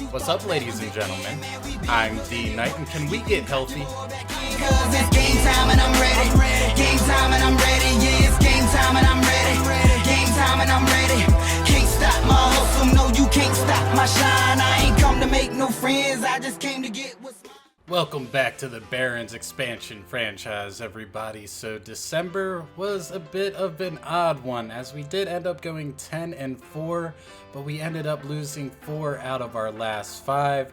What's up, ladies and gentlemen? I'm D.Knight, and can we get healthy? Cause it's game time and I'm ready. Game time and I'm ready. Yeah, it's game time and I'm ready. Game time and I'm ready. Can't stop my hustle. No, you can't stop my shine. I ain't come to make no friends. I just came to get what's mine. Welcome back to the Barons expansion franchise, everybody. So December was a bit of an odd one, as we did end up going 10-4, but we ended up losing 4 out of our last 5.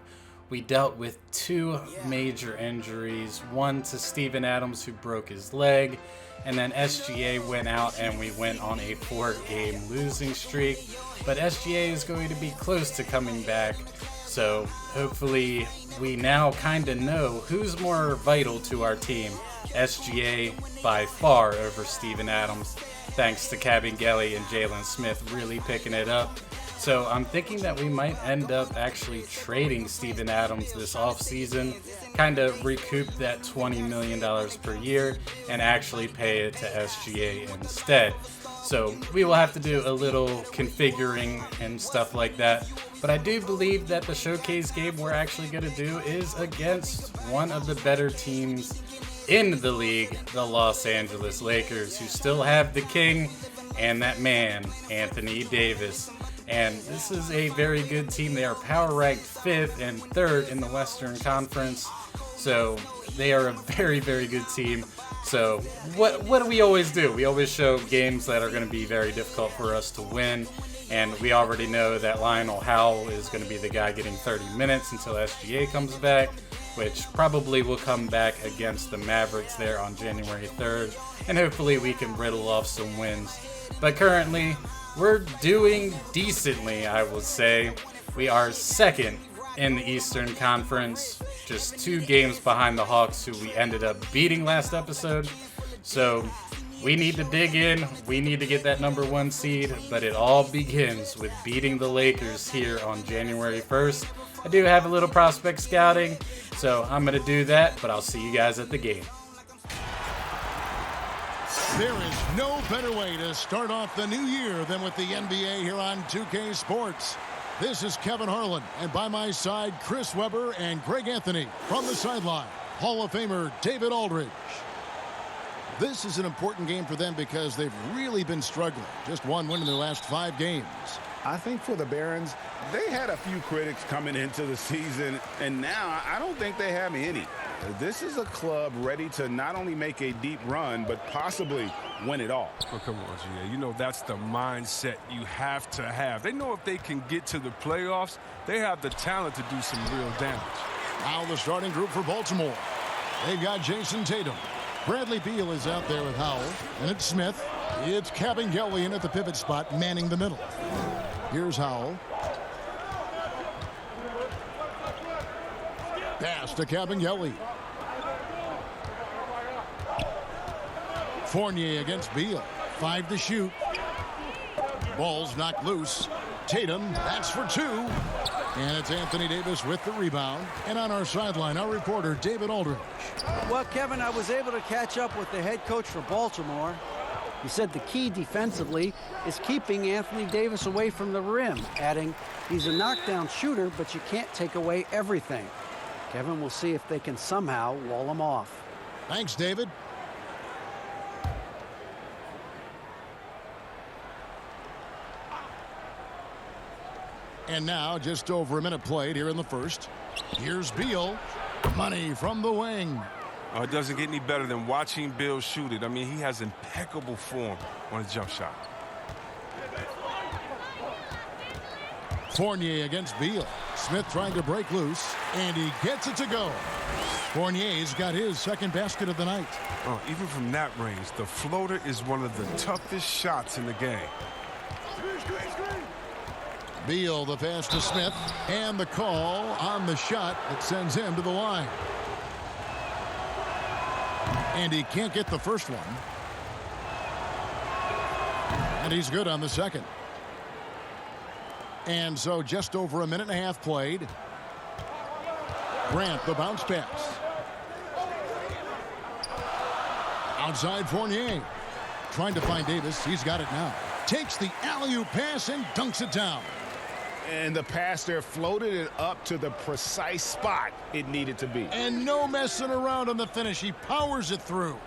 We dealt with 2 major injuries, one to Steven Adams, who broke his leg, and then SGA went out and we went on a 4-game losing streak. But SGA is going to be close to coming back, so hopefully we now kind of know who's more vital to our team. SGA by far over Steven Adams, thanks to Kabengele and Jalen Smith really picking it up. So I'm thinking that we might end up actually trading Steven Adams this offseason, kind of recoup that $20 million per year and actually pay it to SGA instead. So we will have to do a little configuring and stuff like that. But I do believe that the showcase game we're actually going to do is against one of the better teams in the league, the Los Angeles Lakers, who still have the king and that man, Anthony Davis. And this is a very good team. They are power ranked 5th and 3rd in the Western Conference. So they are a very, very good team. So what do we always do? We always show games that are going to be very difficult for us to win. And we already know that Lionel Howell is going to be the guy getting 30 minutes until SGA comes back, which probably will come back against the Mavericks there on January 3rd. And hopefully we can riddle off some wins. But currently, we're doing decently, I will say. We are 2nd in the Eastern Conference, just 2 games behind the Hawks, who we ended up beating last episode. So we need to dig in. We need to get that number 1 seed, but it all begins with beating the Lakers here on January 1st. I do have a little prospect scouting, so I'm going to do that, but I'll see you guys at the game. There is no better way to start off the new year than with the NBA here on 2K Sports. This is Kevin Harlan, and by my side, Chris Webber and Greg Anthony. From the sideline, Hall of Famer David Aldridge. This is an important game for them because they've really been struggling. Just 1 win in their last 5 games. I think for the Barons, they had a few critics coming into the season, and now I don't think they have any. This is a club ready to not only make a deep run, but possibly win it all. Oh, come on, GA. You know that's the mindset you have to have. They know if they can get to the playoffs, they have the talent to do some real damage. Now the starting group for Baltimore. They've got Jason Tatum. Bradley Beal is out there with Howell. And it's Smith. It's Kabengele in at the pivot spot, manning the middle. Here's Howell. Pass to Kabengele. Fournier against Beal. 5 to shoot. Ball's knocked loose. Tatum, that's for 2. And it's Anthony Davis with the rebound. And on our sideline, our reporter, David Aldridge. Well, Kevin, I was able to catch up with the head coach for Baltimore. He said the key defensively is keeping Anthony Davis away from the rim, adding, he's a knockdown shooter, but you can't take away everything. Kevin, we'll see if they can somehow wall him off. Thanks, David. And now, just over a minute played here in the first. Here's Beal. Money from the wing. It doesn't get any better than watching Bill shoot it. I mean, he has impeccable form on his jump shot. Fournier against Beal. Smith trying to break loose, and he gets it to go. Fournier's got his 2nd basket of the night. Oh, even from that range, the floater is one of the toughest shots in the game. Beal, the pass to Smith, and the call on the shot that sends him to the line. And he can't get the first one. And he's good on the second. And so just over a minute and a half played. Grant, the bounce pass. Outside Fournier. Trying to find Davis. He's got it now. Takes the alley-oop pass and dunks it down. And the pass there floated it up to the precise spot it needed to be. And no messing around on the finish. He powers it through.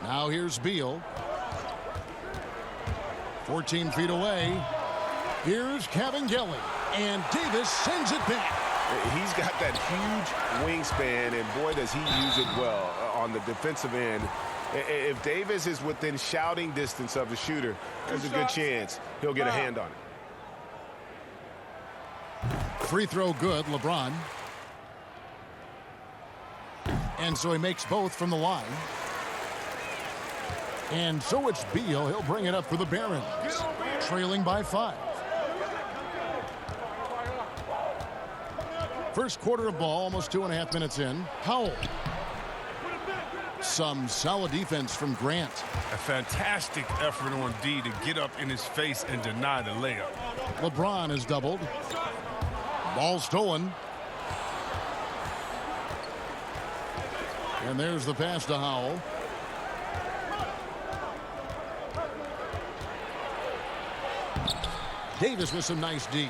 Now here's Beal. 14 feet away. Here's Cavangeli. And Davis sends it back. He's got that huge wingspan, and boy, does he use it well on the defensive end. If Davis is within shouting distance of the shooter, there's a good chance he'll get a hand on it. Free throw good, LeBron. And so he makes both from the line. And so it's Beal. He'll bring it up for the Barons. Trailing by 5. First quarter of ball, almost 2.5 minutes in. Howell. Some solid defense from Grant. A fantastic effort on D to get up in his face and deny the layup. LeBron is doubled. Ball stolen. And there's the pass to Howell. Davis with some nice D.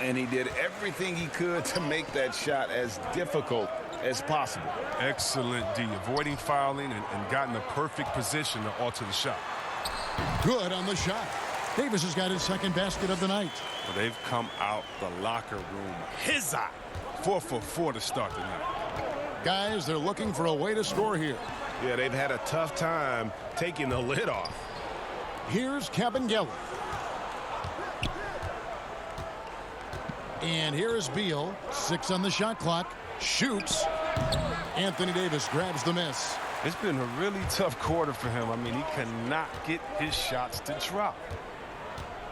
And he did everything he could to make that shot as difficult as possible. Excellent D, avoiding fouling and got in the perfect position to alter the shot. Good on the shot. Davis has got his second basket of the night. Well, they've come out the locker room his eye. 4 for 4 to start the night. Guys, they're looking for a way to score here. Yeah, they've had a tough time taking the lid off. Here's Cavangeli. And here is Beal. 6 on the shot clock. Shoots. Anthony Davis grabs the miss. It's been a really tough quarter for him. I mean, he cannot get his shots to drop.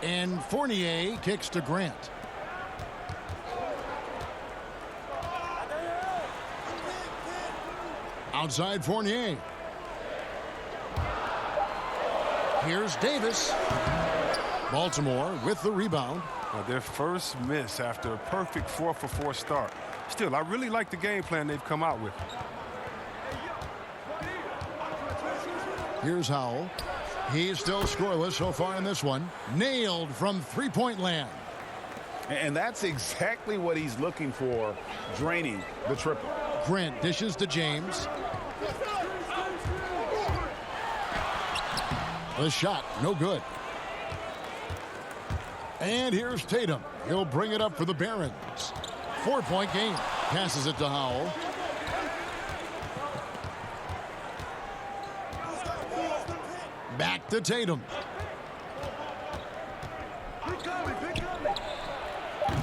And Fournier kicks to Grant. Outside Fournier. Here's Davis. Baltimore with the rebound. Their first miss after a perfect 4 for 4 start. Still, I really like the game plan they've come out with. Here's Howell. He's still scoreless so far in this one. Nailed from three-point land. And that's exactly what he's looking for, draining the triple. Grant dishes to James. The shot, no good. And here's Tatum. He'll bring it up for the Barons. 4-point game. Passes it to Howell. Back to Tatum.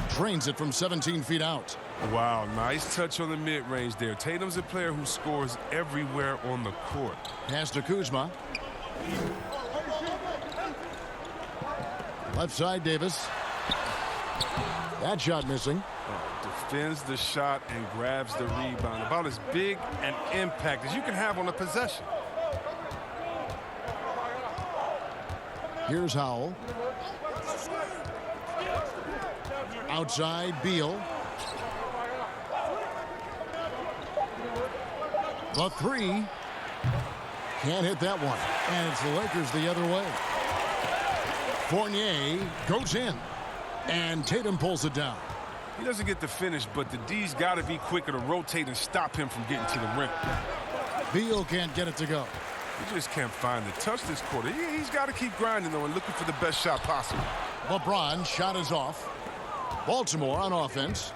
Trains it from 17 feet out. Wow, nice touch on the mid-range there. Tatum's a player who scores everywhere on the court. Pass to Kuzma. Left side, Davis. That shot missing. Defends the shot and grabs the rebound. About as big an impact as you can have on a possession. Here's Howell. Outside, Beal. The three. Can't hit that one. And it's the Lakers the other way. Fournier goes in. And Tatum pulls it down. He doesn't get the finish, but the D's got to be quicker to rotate and stop him from getting to the rim. Beal can't get it to go. He just can't find the touch this quarter. He's got to keep grinding, though, and looking for the best shot possible. LeBron shot is off. Baltimore on offense.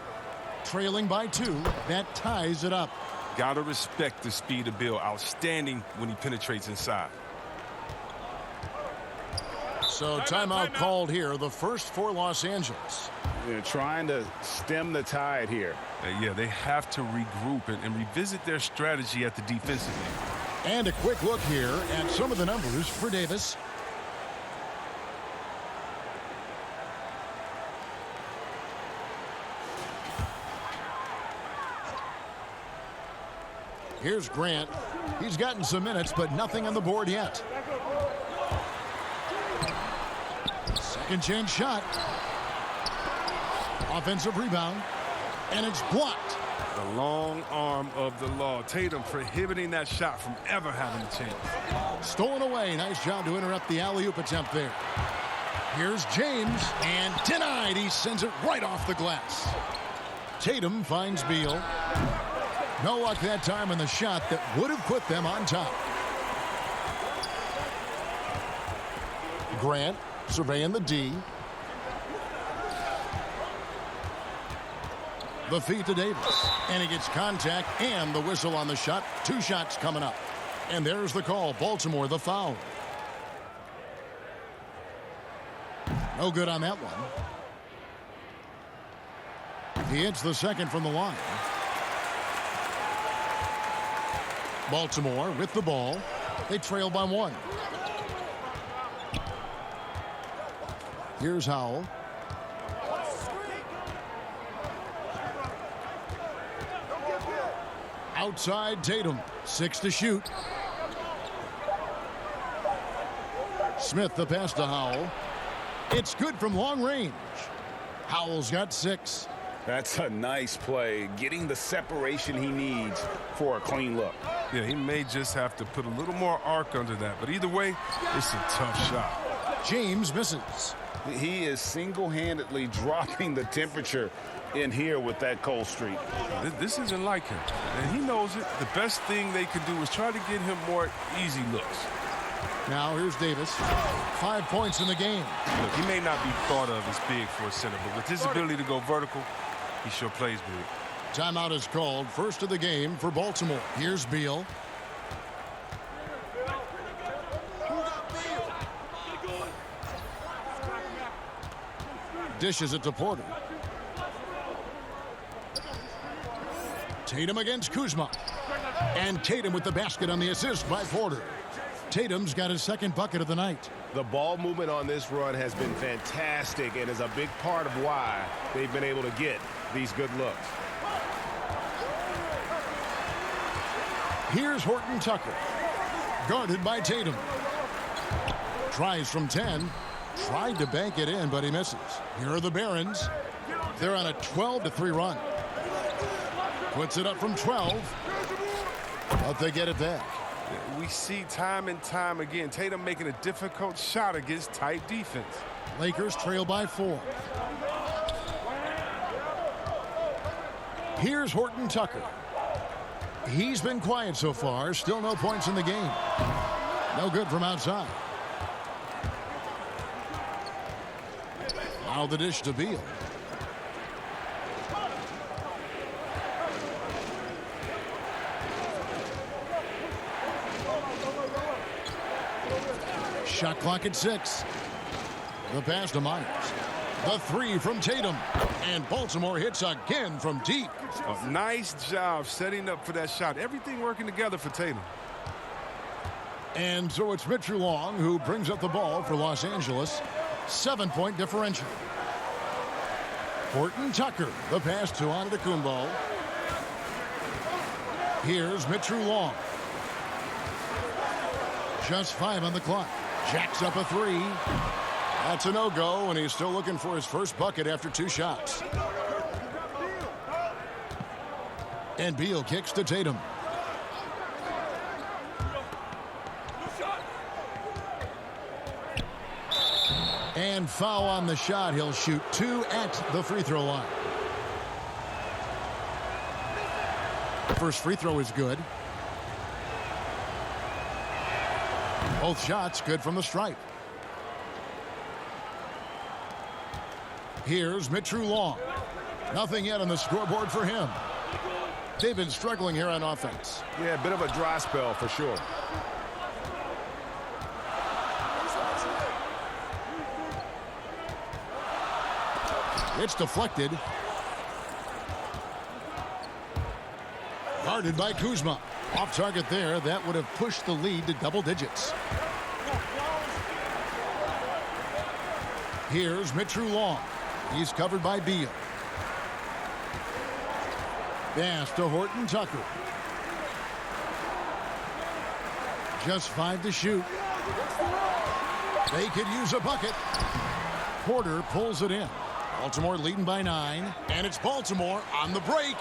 Trailing by 2. That ties it up. Got to respect the speed of Beal. Outstanding when he penetrates inside. So timeout called here. The first for Los Angeles. They're trying to stem the tide here. Yeah, they have to regroup and revisit their strategy at the defensive end. And a quick look here at some of the numbers for Davis. Here's Grant. He's gotten some minutes, but nothing on the board yet. Second chance shot. Offensive rebound. And it's blocked. The long arm of the law. Tatum prohibiting that shot from ever having a chance. Stolen away. Nice job to interrupt the alley-oop attempt there. Here's James, and denied. He sends it right off the glass. Tatum finds Beal. No luck that time on the shot that would have put them on top. Grant surveying the D. The feed to Davis. And he gets contact and the whistle on the shot. 2 shots coming up. And there's the call. Baltimore, the foul. No good on that one. He hits the second from the line. Baltimore with the ball. They trail by 1. Here's Howell. Outside Tatum. 6 to shoot. Smith the pass to Howell. It's good from long range. Howell's got 6. That's a nice play, getting the separation he needs for a clean look. Yeah, he may just have to put a little more arc under that, but either way, it's a tough shot. James misses. He is single-handedly dropping the temperature in here with that cold streak. This isn't like him, and he knows it. The best thing they could do is try to get him more easy looks. Now here's Davis. 5 points in the game. Look, he may not be thought of as big for a center, but with his ability to go vertical, he sure plays big. Timeout is called. First of the game for Baltimore. Here's Beal. Dishes it to Porter. Tatum against Kuzma. And Tatum with the basket on the assist by Porter. Tatum's got his second bucket of the night. The ball movement on this run has been fantastic and is a big part of why they've been able to get these good looks. Here's Horton Tucker. Guarded by Tatum. Tries from 10. Tried to bank it in, but he misses. Here are the Barons. They're on a 12-3 run. Puts it up from 12. But they get it back. We see time and time again Tatum making a difficult shot against tight defense. Lakers trail by 4. Here's Horton Tucker. He's been quiet so far. Still no points in the game. No good from outside. Now the dish to Beal. Shot clock at 6. The pass to Myers. The 3 from Tatum. And Baltimore hits again from deep. A nice job setting up for that shot. Everything working together for Tatum. And so it's Mitchell Long who brings up the ball for Los Angeles. 7-point differential. Horton Tucker. The pass to Antetokounmpo. Here's Mitchell Long. Just 5 on the clock. Jacks up a 3. That's a no-go, and he's still looking for his first bucket after 2 shots. And Beal kicks to Tatum. And foul on the shot. He'll shoot 2 at the free throw line. First free throw is good. Both shots good from the stripe. Here's Mitchell Long. Nothing yet on the scoreboard for him. They've been struggling here on offense. Yeah, a bit of a dry spell for sure. It's deflected. Guarded by Kuzma. Off target there. That would have pushed the lead to double digits. Here's Mitchell Long. He's covered by Beal. Pass to Horton Tucker. Just 5 to shoot. They could use a bucket. Porter pulls it in. Baltimore leading by 9. And it's Baltimore on the break.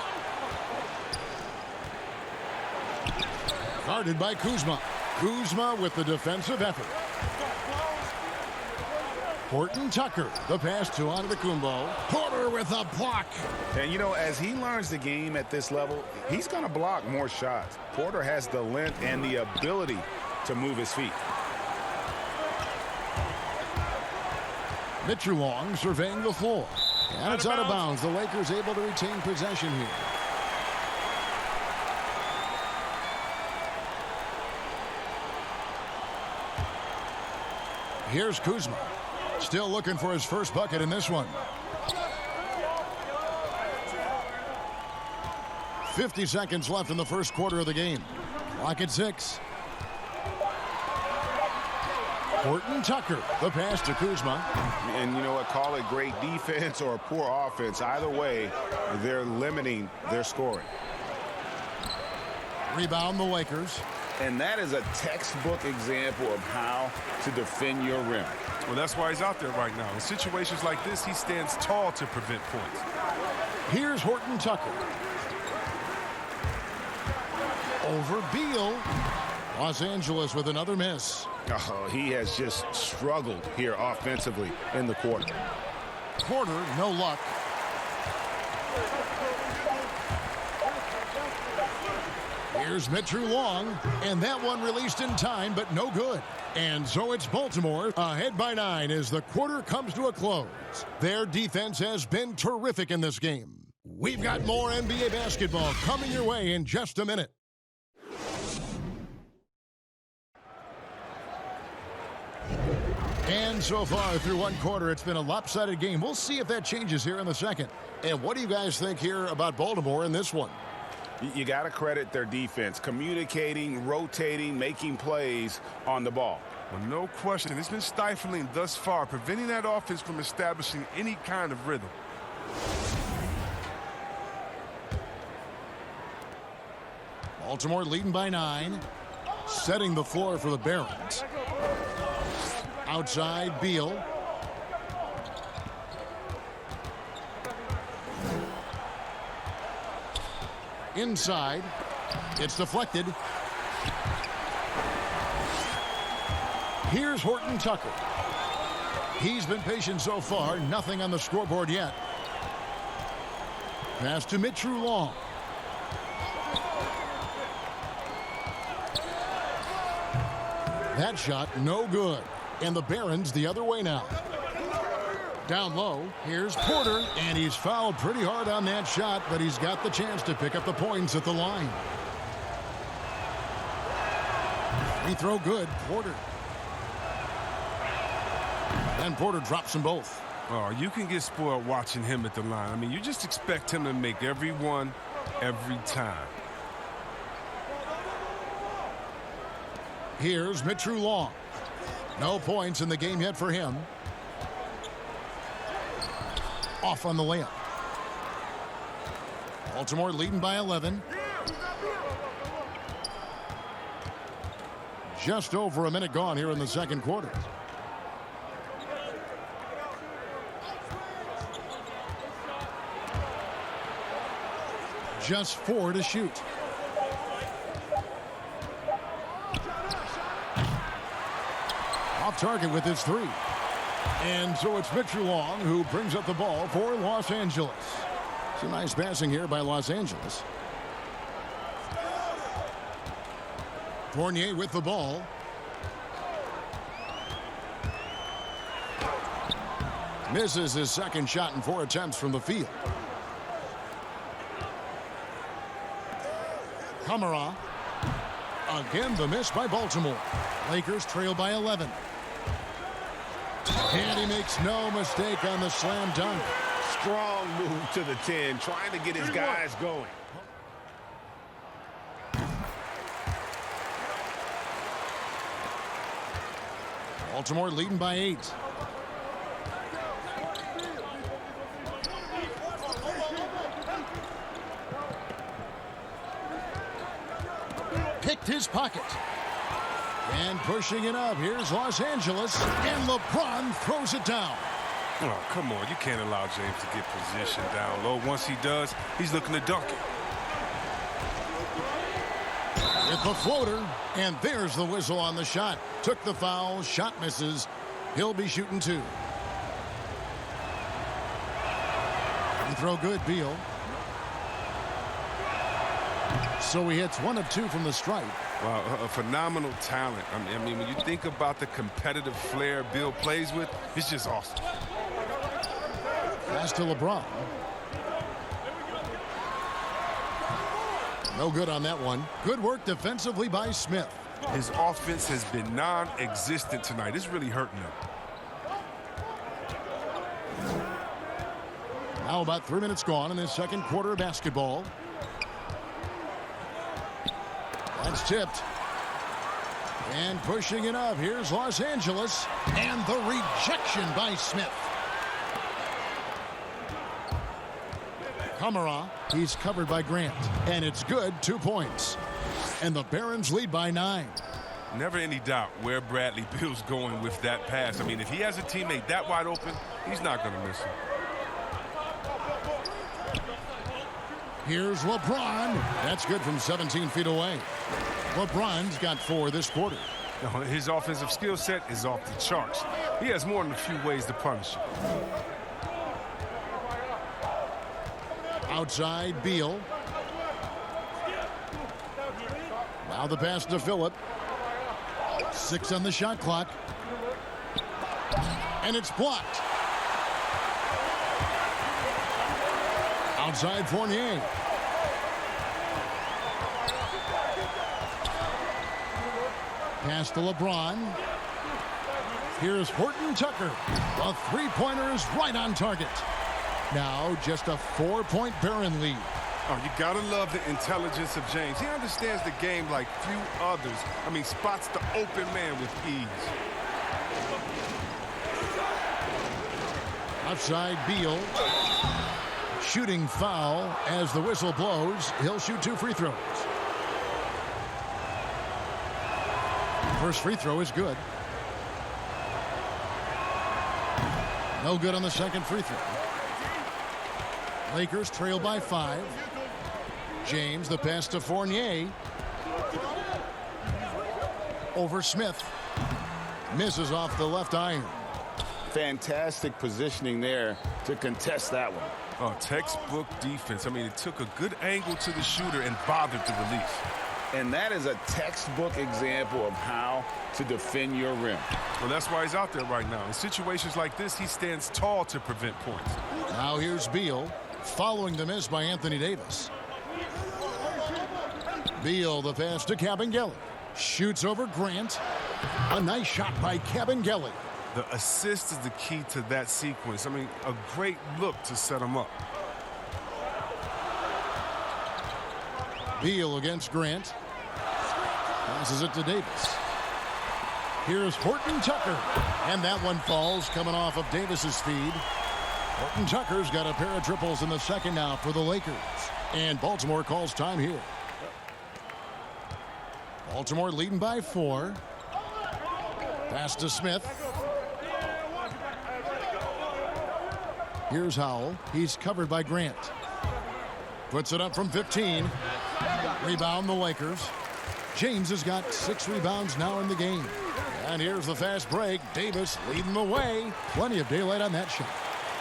Guarded by Kuzma. Kuzma with the defensive effort. Horton Tucker, the pass to Antetokounmpo. Porter with a block. And, you know, as he learns the game at this level, he's going to block more shots. Porter has the length and the ability to move his feet. Mitchell Long surveying the floor. And it's out of bounds. The Lakers able to retain possession here. Here's Kuzma. Still looking for his first bucket in this one. 50 seconds left in the first quarter of the game. Clock at 6. Horton Tucker, the pass to Kuzma. And you know what, call it great defense or poor offense. Either way, they're limiting their scoring. Rebound the Lakers. And that is a textbook example of how to defend your rim. Well, that's why he's out there right now. In situations like this, he stands tall to prevent points. Here's Horton Tucker. Over Beal. Los Angeles with another miss. Oh, he has just struggled here offensively in the quarter. Porter, no luck. Here's Mitchell Long, and that one released in time, but no good. And so it's Baltimore ahead by 9 as the quarter comes to a close. Their defense has been terrific in this game. We've got more NBA basketball coming your way in just a minute. And so far through one quarter, it's been a lopsided game. We'll see if that changes here in the second. And what do you guys think here about Baltimore in this one? You got to credit their defense, communicating, rotating, making plays on the ball. Well, no question. It's been stifling thus far, preventing that offense from establishing any kind of rhythm. Baltimore leading by 9, setting the floor for the Barons. Outside, Beal. Inside, it's deflected. Here's Horton Tucker. He's been patient so far, nothing on the scoreboard yet. Pass to Mitchell Long. That shot, no good. And the Barons the other way now. Down low, here's Porter, and he's fouled pretty hard on that shot, but he's got the chance to pick up the points at the line. Free throw good, Porter. And Porter drops them both. Oh, you can get spoiled watching him at the line. I mean, you just expect him to make every one, every time. Here's Mitchell Long. No points in the game yet for him. Off on the layup. Baltimore leading by 11. Just over a minute gone here in the second quarter. Just 4 to shoot. Off target with his 3. And so it's Mitchell Long who brings up the ball for Los Angeles. Some nice passing here by Los Angeles. Fournier with the ball. Misses his second shot in 4 attempts from the field. Kamara. Again, the miss by Baltimore. Lakers trail by 11. And he makes no mistake on the slam dunk. Strong move to the 10, trying to get his guys going. Baltimore leading by 8. Picked his pocket. And pushing it up, here's Los Angeles, and LeBron throws it down. Oh, come on. You can't allow James to get positioned down low. Once he does, he's looking to dunk it. With the floater, and there's the whistle on the shot. Took the foul, shot misses. He'll be shooting 2. throw good, Beal. So he hits 1 of 2 from the stripe. Wow, a phenomenal talent. I mean, when you think about the competitive flair Beal plays with, it's just awesome. Pass to LeBron. No good on that one. Good work defensively by Smith. His offense has been non-existent tonight. It's really hurting him. Now about 3 minutes gone in this second quarter of basketball. That's tipped. And pushing it up. Here's Los Angeles. And the rejection by Smith. Kamara. He's covered by Grant. And it's good. 2 points. And the Barons lead by 9. Never any doubt where Bradley Beal's going with that pass. I mean, if he has a teammate that wide open, he's not going to miss him. Here's LeBron. That's good from 17 feet away. LeBron's got 4 this quarter. His offensive skill set is off the charts. He has more than a few ways to punish you. Outside, Beal. Now the pass to Phillip. 6 on the shot clock. And it's blocked. Outside Fournier. Pass to LeBron. Here's Horton Tucker. A three-pointer is right on target. Now just a 4-point Baron lead. Oh, you gotta love the intelligence of James. He understands the game like few others. I mean, spots the open man with ease. Outside Beal. Shooting foul as the whistle blows. He'll shoot 2 free throws. First free throw is good. No good on the second free throw. Lakers trail by 5. James, the pass to Fournier. Over Smith. Misses off the left iron. Fantastic positioning there to contest that one. Oh, textbook defense. I mean, it took a good angle to the shooter and bothered the release. And that is a textbook example of how to defend your rim. Well, that's why he's out there right now. In situations like this, he stands tall to prevent points. Now here's Beal, following the miss by Anthony Davis. Beal, the pass to Kabengele. Shoots over Grant. A nice shot by Kabengele. The assist is the key to that sequence. I mean, a great look to set him up. Beal against Grant. Passes it to Davis. Here's Horton Tucker. And that one falls coming off of Davis's feed. Horton Tucker's got a pair of triples in the second now for the Lakers. And Baltimore calls time here. Baltimore leading by 4. Pass to Smith. Here's Howell. He's covered by Grant. Puts it up from 15. Rebound the Lakers. James has got 6 rebounds now in the game. And here's the fast break. Davis leading the way. Plenty of daylight on that shot.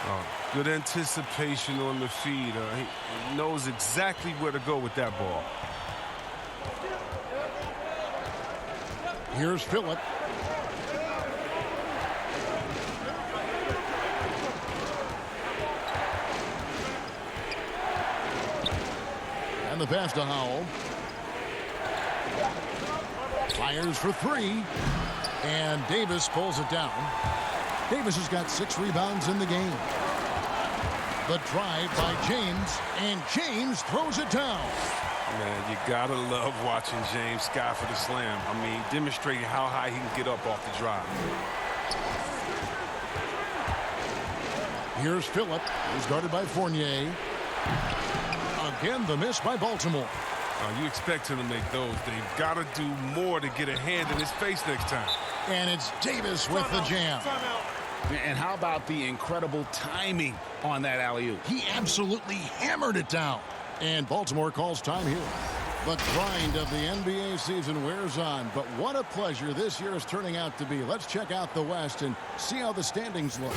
Oh, good anticipation on the feed. He knows exactly where to go with that ball. Here's Phillip. And the pass to Howell. Fires for 3. And Davis pulls it down. Davis has got 6 rebounds in the game. The drive by James. And James throws it down. Man, you gotta love watching James sky for the slam. I mean, demonstrating how high he can get up off the drive. Here's Phillip. He's guarded by Fournier. Again, the miss by Baltimore. You expect him to make those. They've got to do more to get a hand in his face next time. And it's Davis with the jam. And how about the incredible timing on that alley-oop? He absolutely hammered it down. And Baltimore calls time here. The grind of the NBA season wears on, but what a pleasure this year is turning out to be. Let's check out the West and see how the standings look.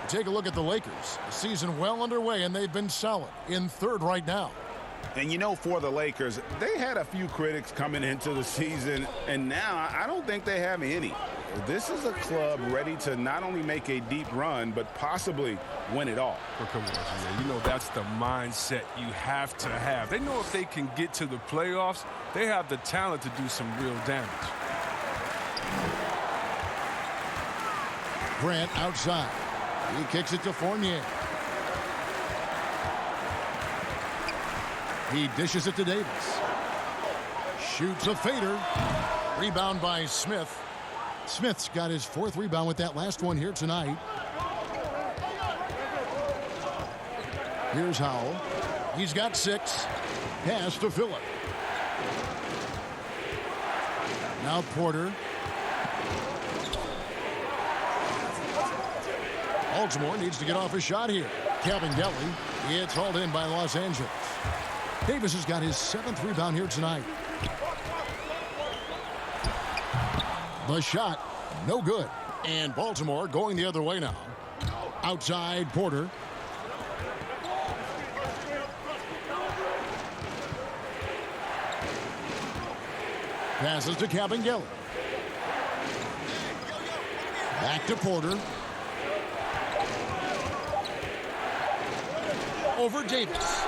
Take a look at the Lakers. The season well underway, and they've been solid in third right now. And you know, for the Lakers, they had a few critics coming into the season, and now I don't think they have any. This is a club ready to not only make a deep run, but possibly win it all. Well, come on, G.A. You know that's the mindset you have to have. They know if they can get to the playoffs, they have the talent to do some real damage. Grant outside. He kicks it to Fournier. He dishes it to Davis. Shoots a fader. Rebound by Smith. Smith's got his fourth rebound with that last one here tonight. Here's Howell. He's got 6. Pass to Phillip. Now Porter. Baltimore needs to get off a shot here. Cabangeli. It's hauled in by Los Angeles. Davis has got his 7th rebound here tonight. The shot, no good. And Baltimore going the other way now. Outside Porter. Passes to Cabangeli. Back to Porter. Over Davis.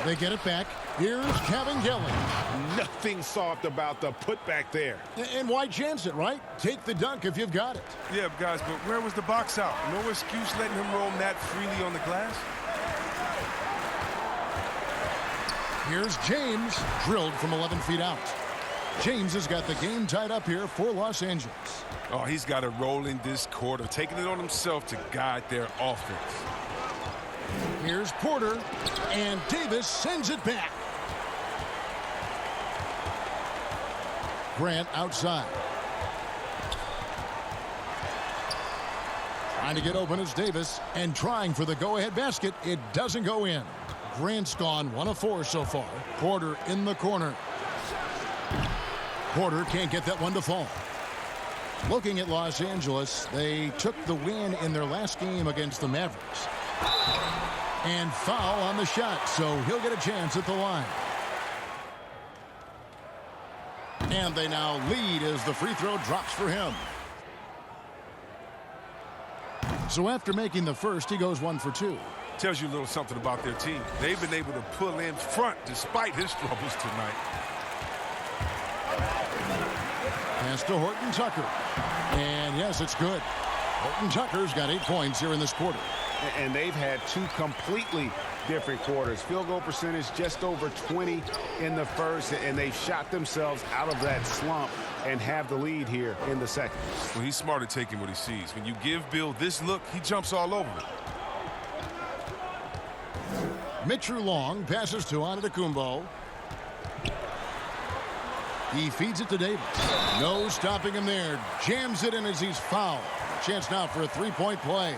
They get it back. Here's Cabangeli. Nothing soft about the putback there. And why chance it, right? Take the dunk if you've got it. Yeah, guys, but where was the box out? No excuse letting him roam that freely on the glass. Here's James, drilled from 11 feet out. James has got the game tied up here for Los Angeles. Oh, he's got a role in this quarter, taking it on himself to guide their offense. Here's Porter, and Davis sends it back. Grant outside. Trying to get open is Davis, and trying for the go-ahead basket. It doesn't go in. Grant's gone 1 of 4 so far. Porter in the corner. Porter can't get that one to fall. Looking at Los Angeles, they took the win in their last game against the Mavericks. And foul on the shot, so he'll get a chance at the line. And they now lead as the free throw drops for him. So after making the first, he goes 1 for 2. Tells you a little something about their team. They've been able to pull in front despite his struggles tonight. Pass to Horton Tucker. And yes, it's good. Horton Tucker's got 8 points here in this quarter. And they've had 2 completely different quarters. Field goal percentage just over 20 in the first, and they've shot themselves out of that slump and have the lead here in the second. Well, he's smart at taking what he sees. When you give Bill this look, he jumps all over it. Mitchell Long passes to Antetokounmpo. He feeds it to Davis. No stopping him there. Jams it in as he's fouled. Chance now for a 3-point play.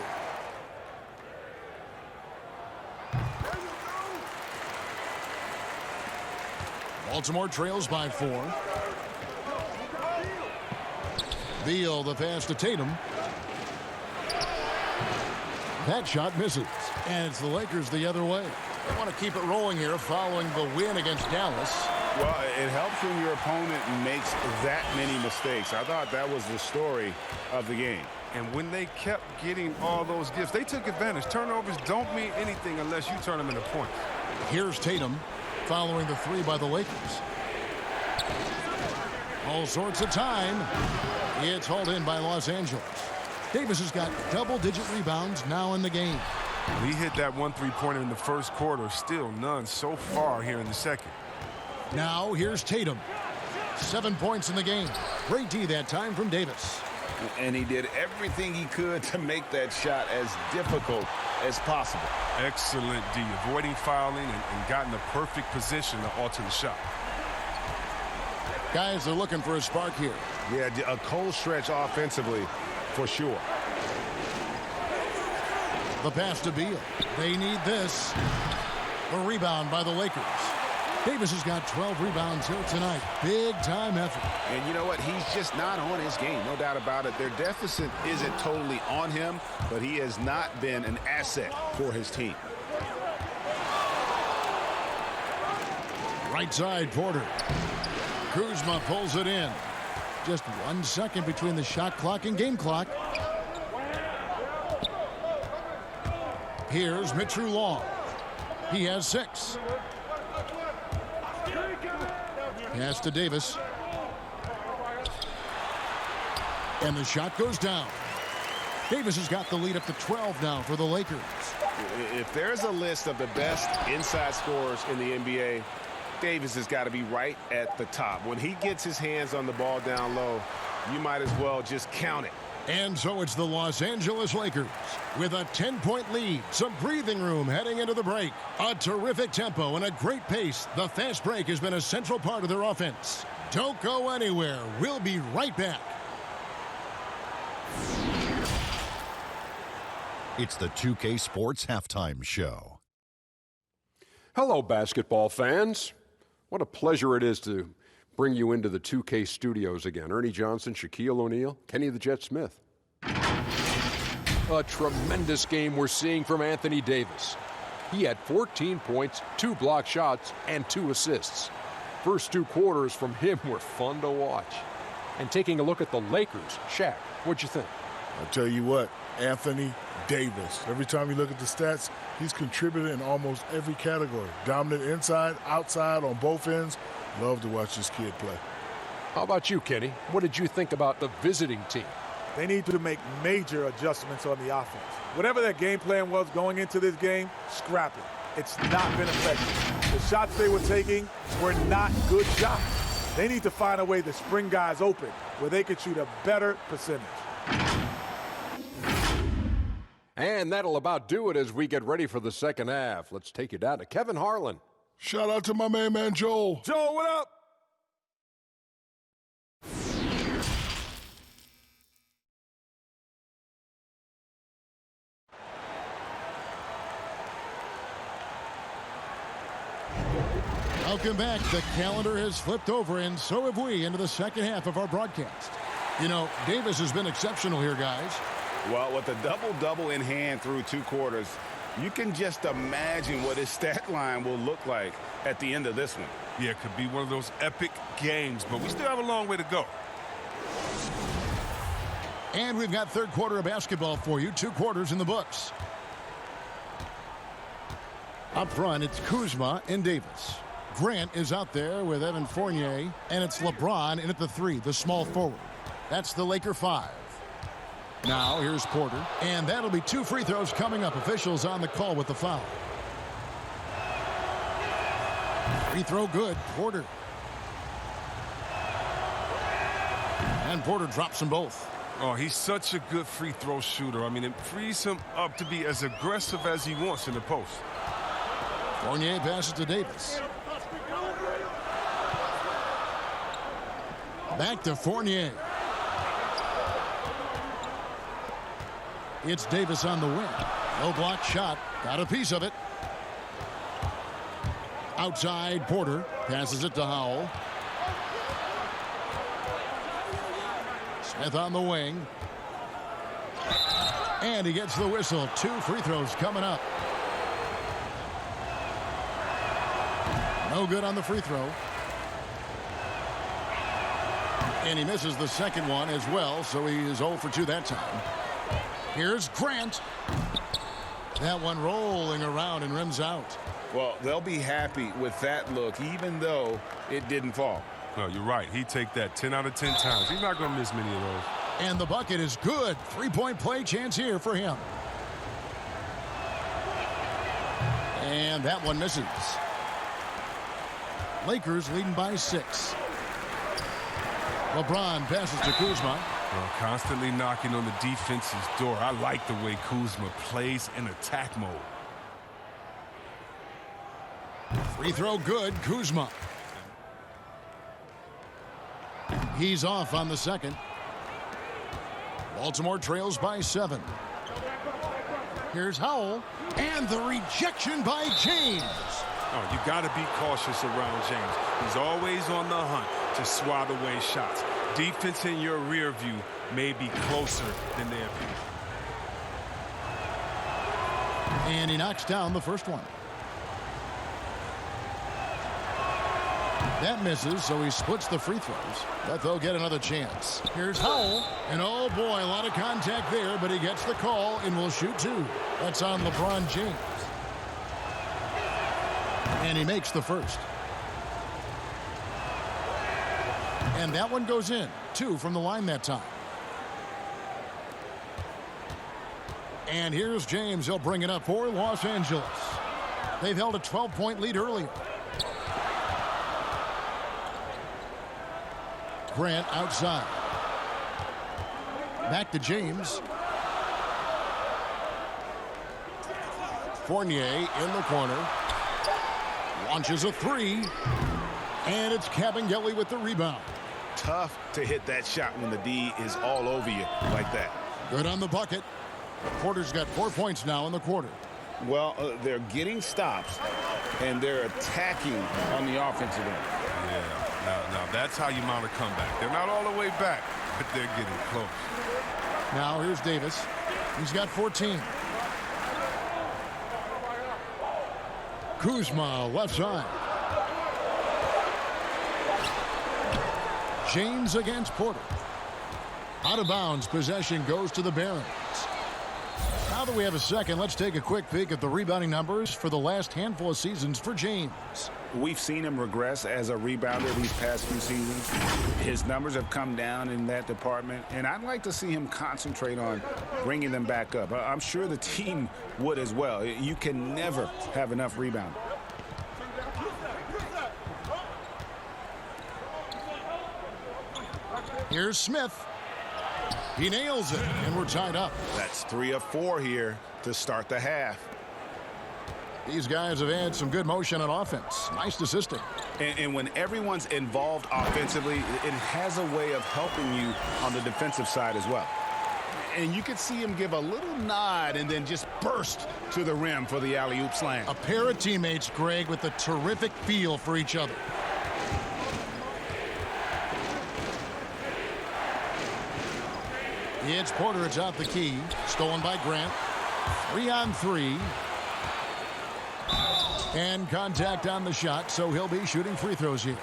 Baltimore trails by 4. Beal, the pass to Tatum. That shot misses. And it's the Lakers the other way. They want to keep it rolling here following the win against Dallas. Well, it helps when your opponent makes that many mistakes. I thought that was the story of the game. And when they kept getting all those gifts, they took advantage. Turnovers don't mean anything unless you turn them into points. Here's Tatum following the 3 by the Lakers. All sorts of time. It's hauled in by Los Angeles. Davis has got double-digit rebounds now in the game. He hit that 1 3-pointer in the first quarter. Still none so far here in the second. Now here's Tatum. 7 points in the game. Great D that time from Davis. And he did everything he could to make that shot as difficult as possible. Excellent D, avoiding fouling and got in the perfect position to alter the shot. Guys are looking for a spark here. Yeah, a cold stretch offensively for sure. The pass to Beal. They need this. The rebound by the Lakers. Davis has got 12 rebounds here tonight. Big time effort. And you know what? He's just not on his game. No doubt about it. Their deficit isn't totally on him, but he has not been an asset for his team. Right side, Porter. Kuzma pulls it in. Just 1 second between the shot clock and game clock. Here's Mitchell Long. He has 6. Pass to Davis. And the shot goes down. Davis has got the lead up to 12 now for the Lakers. If there's a list of the best inside scorers in the NBA, Davis has got to be right at the top. When he gets his hands on the ball down low, you might as well just count it. And so it's the Los Angeles Lakers with a 10-point lead. Some breathing room heading into the break. A terrific tempo and a great pace. The fast break has been a central part of their offense. Don't go anywhere. We'll be right back. It's the 2K Sports Halftime Show. Hello, basketball fans. What a pleasure it is to bring you into the 2K studios again. Ernie Johnson, Shaquille O'Neal, Kenny the Jet Smith. A tremendous game we're seeing from Anthony Davis. He had 14 points, 2 block shots, and 2 assists. First 2 quarters from him were fun to watch. And taking a look at the Lakers, Shaq, what'd you think? I'll tell you what, Anthony Davis. Every time you look at the stats, he's contributed in almost every category. Dominant inside, outside, on both ends. Love to watch this kid play. How about you, Kenny? What did you think about the visiting team? They need to make major adjustments on the offense. Whatever their game plan was going into this game, scrap it. It's not been effective. The shots they were taking were not good shots. They need to find a way to spring guys open where they could shoot a better percentage. And that'll about do it as we get ready for the second half. Let's take you down to Kevin Harlan. Shout out to my main man, Joel. Joel, what up? Welcome back. The calendar has flipped over, and so have we, into the second half of our broadcast. You know, Davis has been exceptional here, guys. Well, with a double-double in hand through 2 quarters, you can just imagine what his stat line will look like at the end of this one. Yeah, it could be one of those epic games, but we still have a long way to go. And we've got third quarter of basketball for you. 2 quarters in the books. Up front, it's Kuzma and Davis. Grant is out there with Evan Fournier, and it's LeBron in at the 3, the small forward. That's the Laker 5. Now, here's Porter, and that'll be 2 free throws coming up. Officials on the call with the foul. Free throw good, Porter. And Porter drops them both. Oh, he's such a good free throw shooter. I mean, it frees him up to be as aggressive as he wants in the post. Fournier passes to Davis. Back to Fournier. It's Davis on the wing. No block shot. Got a piece of it. Outside, Porter passes it to Howell. Smith on the wing. And he gets the whistle. 2 free throws coming up. No good on the free throw. And he misses the second one as well, so he is 0 for 2 that time. Here's Grant. That one rolling around and rims out. Well, they'll be happy with that look, even though it didn't fall. No, you're right. He'd take that 10 out of 10 times. He's not going to miss many of those. And the bucket is good. 3-point play chance here for him. And that one misses. Lakers leading by 6. LeBron passes to Kuzma. Well, constantly knocking on the defense's door. I like the way Kuzma plays in attack mode. Free throw good, Kuzma. He's off on the second. Baltimore trails by 7. Here's Howell. And the rejection by James. Oh, you got to be cautious around James. He's always on the hunt to swat away shots. Defense in your rear view may be closer than they appear. And he knocks down the first one. That misses, so he splits the free throws. But they'll get another chance. Here's Howell. And oh boy, a lot of contact there, but he gets the call and will shoot two. That's on LeBron James. And he makes the first. And that one goes in. 2 from the line that time. And here's James. He'll bring it up for Los Angeles. They've held a 12-point lead earlier. Grant outside. Back to James. Fournier in the corner. Launches a three. And it's Kabengele with the rebound. Tough to hit that shot when the D is all over you like that. Good on the bucket. Porter's got 4 points now in the quarter. Well, they're getting stops, and they're attacking on the offensive end. Yeah, now that's how you mount a comeback. They're not all the way back, but they're getting close. Now here's Davis. He's got 14. Kuzma left side. James against Porter. Out of bounds, possession goes to the Barons. Now that we have a second, let's take a quick peek at the rebounding numbers for the last handful of seasons for James. We've seen him regress as a rebounder these past few seasons. His numbers have come down in that department, and I'd like to see him concentrate on bringing them back up. I'm sure the team would as well. You can never have enough rebounding. Here's Smith. He nails it, and we're tied up. That's 3 of 4 here to start the half. These guys have had some good motion on offense. Nice assisting. And when everyone's involved offensively, it has a way of helping you on the defensive side as well. And you could see him give a little nod and then just burst to the rim for the alley-oop slam. A pair of teammates, Greg, with a terrific feel for each other. It's Porter atop the key. Stolen by Grant. 3-on-3. And contact on the shot, so he'll be shooting free throws here.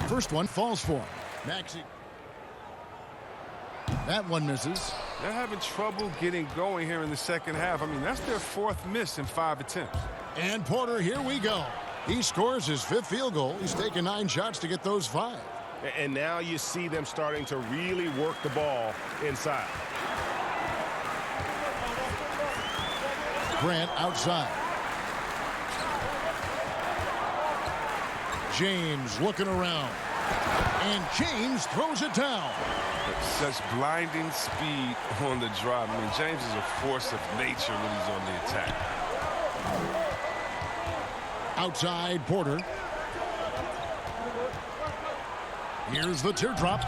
First one falls for him. Maxey. That one misses. They're having trouble getting going here in the second half. I mean, that's their 4th miss in 5 attempts. And Porter, here we go. He scores his 5th field goal. He's taken 9 shots to get those 5. And now you see them starting to really work the ball inside. Grant outside. James looking around. And James throws it down. Such blinding speed on the drive. I mean, James is a force of nature when he's on the attack. Outside Porter. Here's the teardrop.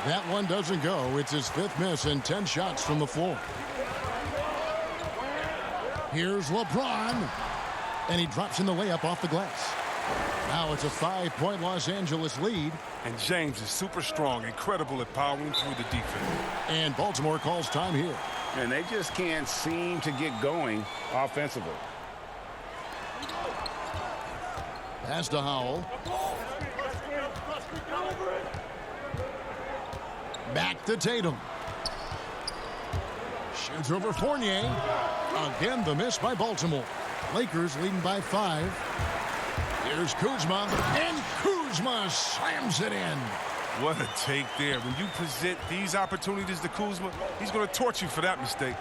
That one doesn't go. It's his 5th miss and 10 shots from the floor. Here's LeBron. And he drops in the layup off the glass. Now it's a 5-point Los Angeles lead. And James is super strong, incredible at powering through the defense. And Baltimore calls time here. And they just can't seem to get going offensively. Pass to Howell. Back to Tatum. Shoots over Fournier. Again, the miss by Baltimore. Lakers leading by 5. Here's Kuzma. And Kuzma slams it in. What a take there. When you present these opportunities to Kuzma, he's going to torch you for that mistake.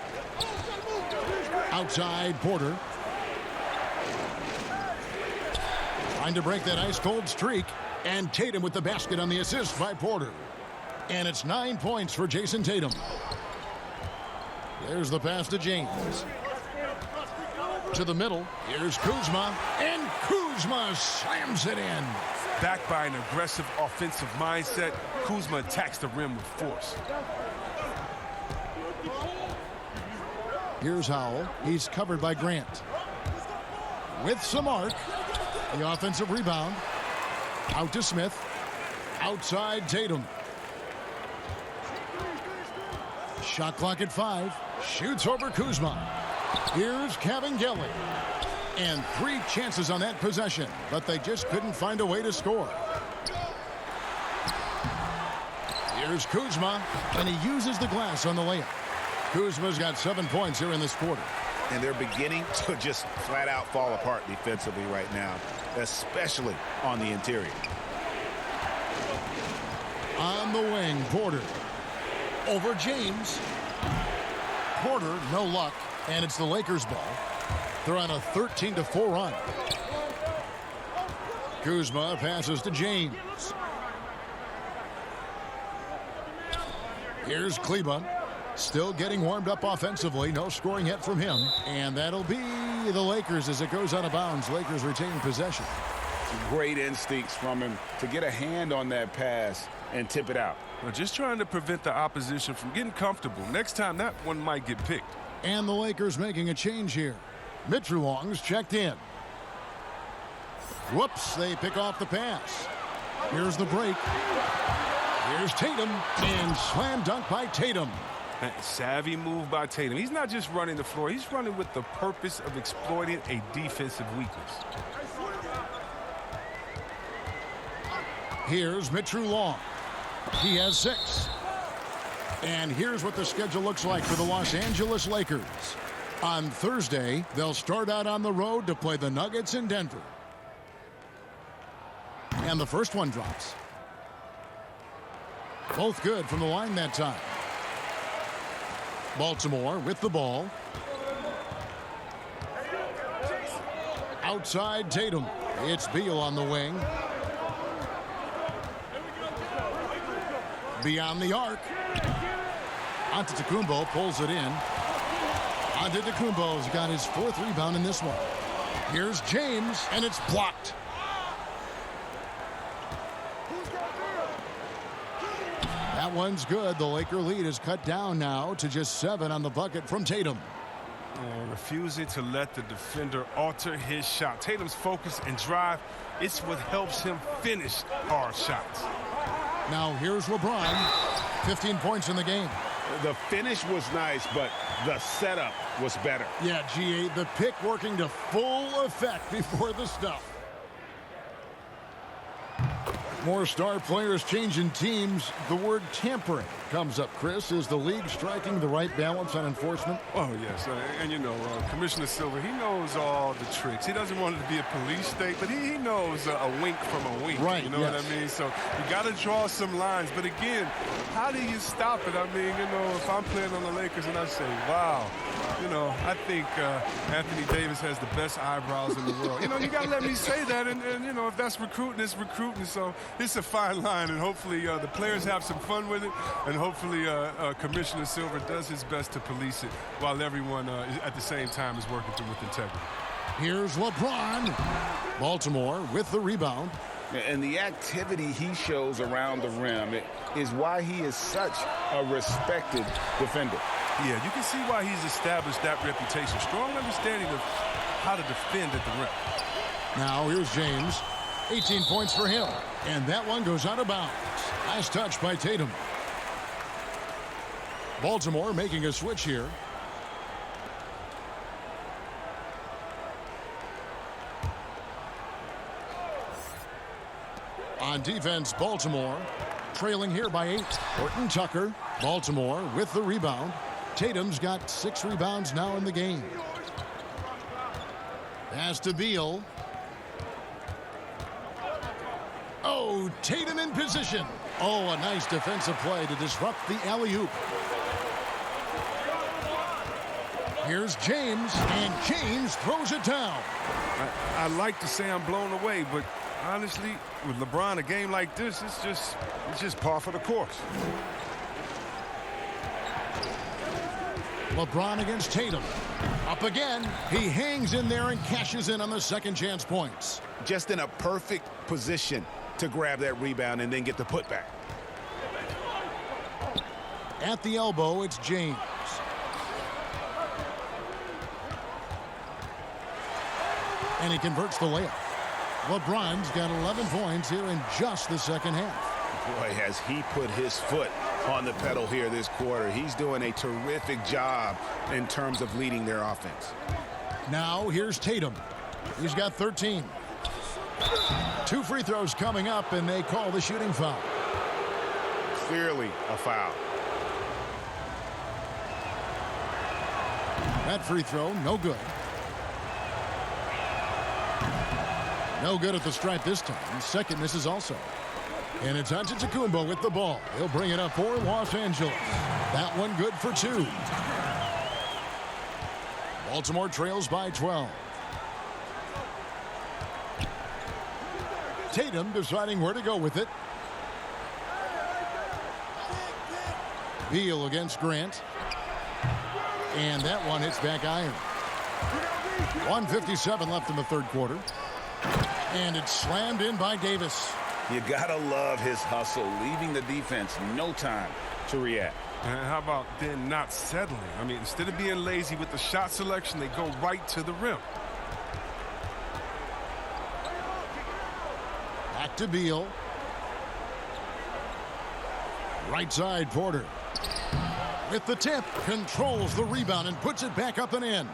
Outside Porter. Trying to break that ice-cold streak. And Tatum with the basket on the assist by Porter. And it's 9 points for Jason Tatum. There's the pass to James. To the middle. Here's Kuzma. And Kuzma slams it in. Backed by an aggressive offensive mindset, Kuzma attacks the rim with force. Here's Howell. He's covered by Grant. with some arc. The offensive rebound. Out to Smith. Outside Tatum. Shot clock at 5. Shoots over Kuzma. Here's Cavangeli. And 3 chances on that possession, but they just couldn't find a way to score. Here's Kuzma, and he uses the glass on the layup. Kuzma's got 7 points here in this quarter. And they're beginning to just flat out fall apart defensively right now, especially on the interior. On the wing, Porter. Over James. Porter, no luck, and it's the Lakers' ball. They're on a 13-4 run. Kuzma passes to James. Here's Kleba. Still getting warmed up offensively. No scoring yet from him. And that'll be the Lakers as it goes out of bounds. Lakers retain possession. Great instincts from him to get a hand on that pass and tip it out. Well, just trying to prevent the opposition from getting comfortable. Next time, that one might get picked. And the Lakers making a change here. Mitchell Long's checked in. Whoops, they pick off the pass. Here's the break. Here's Tatum, and slam dunk by Tatum. That savvy move by Tatum. He's not just running the floor. He's running with the purpose of exploiting a defensive weakness. Here's Mitchell Long. He has 6. And here's what the schedule looks like for the Los Angeles Lakers. On Thursday, they'll start out on the road to play the Nuggets in Denver. And the first one drops. Both good from the line that time. Baltimore with the ball. Outside Tatum. It's Beal on the wing. Beyond the arc. Antetokounmpo pulls it in. Antetokounmpo's got his 4th rebound in this one. Here's James, and it's blocked. That one's good. The Laker lead is cut down now to just 7 on the bucket from Tatum. Refusing to let the defender alter his shot. Tatum's focus and drive, it's what helps him finish hard shots. Now here's LeBron. 15 points in the game. The finish was nice, but the setup was better. Yeah, G.A., the pick working to full effect before the stuff. More star players changing teams. The word tampering comes up, Chris. Is the league striking the right balance on enforcement? Oh, yes. And, you know, Commissioner Silver, he knows all the tricks. He doesn't want it to be a police state, but he knows a wink from a wink. Right, you know what I mean? So you got to draw some lines. But, again, how do you stop it? I mean, you know, if I'm playing on the Lakers and I say, wow, you know, I think Anthony Davis has the best eyebrows in the world. You know, you got to let me say that. And, you know, if that's recruiting, it's recruiting. So it's a fine line. And hopefully the players have some fun with it. And hopefully Commissioner Silver does his best to police it while everyone at the same time is working through with integrity. Here's LeBron. Baltimore with the rebound. And the activity he shows around the rim is why he is such a respected defender. Yeah, you can see why he's established that reputation. Strong understanding of how to defend at the rim. Now here's James. 18 points for him. And that one goes out of bounds. Nice touch by Tatum. Baltimore making a switch here. On defense, Baltimore trailing here by 8. Horton Tucker. Baltimore with the rebound. Tatum's got 6 rebounds now in the game. Pass to Beal. Oh, Tatum in position. Oh, a nice defensive play to disrupt the alley-oop. Here's James, and James throws it down. I like to say I'm blown away, but honestly, with LeBron, a game like this, it's just par for the course. LeBron against Tatum. Up again. He hangs in there and cashes in on the second chance points. Just in a perfect position to grab that rebound and then get the putback. At the elbow, it's James. And he converts the layup. LeBron's got 11 points here in just the second half. Boy, has he put his foot on the pedal here this quarter. He's doing a terrific job in terms of leading their offense. Now here's Tatum. He's got 13. 2 free throws coming up, and they call the shooting foul. Clearly a foul. That free throw, no good. No good at the stripe this time. Second misses also. And it's Antetokounmpo with the ball. He'll bring it up for Los Angeles. That one good for 2. Baltimore trails by 12. Tatum deciding where to go with it. Beal against Grant. And that one hits back iron. 1:57 left in the third quarter. And it's slammed in by Davis. You gotta love his hustle, leaving the defense no time to react. And how about then not settling? I mean, instead of being lazy with the shot selection, they go right to the rim. Back to Beal. Right side, Porter. With the tip, controls the rebound and puts it back up and in.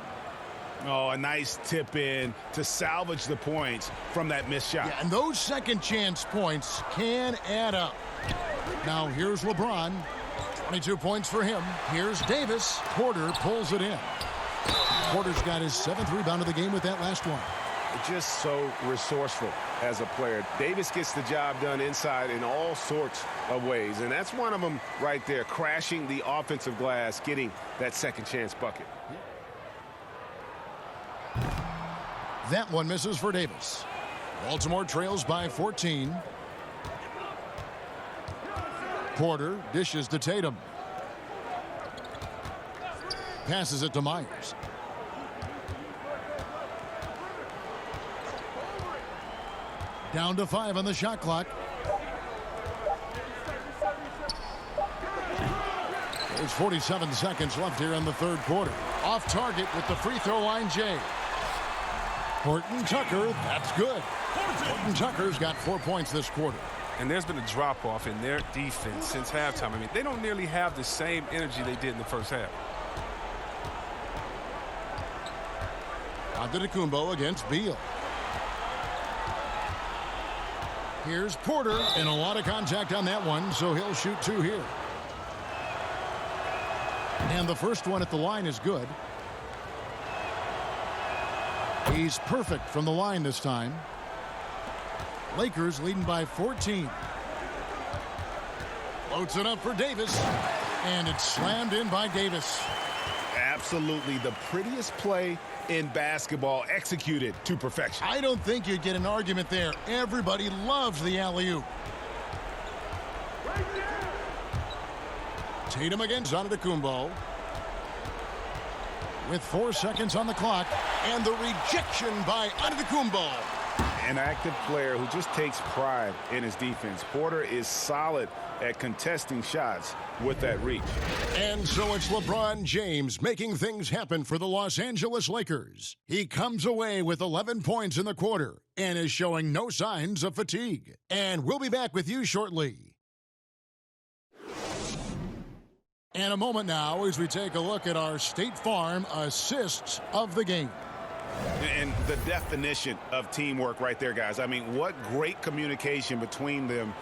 Oh, a nice tip in to salvage the points from that missed shot. Yeah, and those second chance points can add up. Now here's LeBron. 22 points for him. Here's Davis. Porter pulls it in. Porter's got his 7th rebound of the game with that last one. Just so resourceful as a player. Davis gets the job done inside in all sorts of ways, and that's one of them right there, crashing the offensive glass, getting that second chance bucket. That one misses for Davis. Baltimore trails by 14. Porter dishes to Tatum. Passes it to Myers. Down to 5 on the shot clock. There's 47 seconds left here in the third quarter. Off target with the free throw line, Jay. Horton Tucker, that's good. Horton Tucker's got 4 points this quarter. And there's been a drop-off in their defense since halftime. I mean, they don't nearly have the same energy they did in the first half. Antetokounmpo against Beal. Here's Porter, and a lot of contact on that one, so he'll shoot 2 here. And the first one at the line is good. He's perfect from the line this time. Lakers leading by 14. Floats it up for Davis, and it's slammed in by Davis. Absolutely the prettiest play in basketball, executed to perfection. I don't think you'd get an argument there. Everybody loves the alley-oop. Tatum against Antetokounmpo. With 4 seconds on the clock, and the rejection by Antetokounmpo. An active player who just takes pride in his defense. Porter is solid at contesting shots with that reach. And so it's LeBron James making things happen for the Los Angeles Lakers. He comes away with 11 points in the quarter and is showing no signs of fatigue. And we'll be back with you shortly. And a moment now as we take a look at our State Farm assists of the game. And the definition of teamwork right there, guys. I mean, what great communication between them,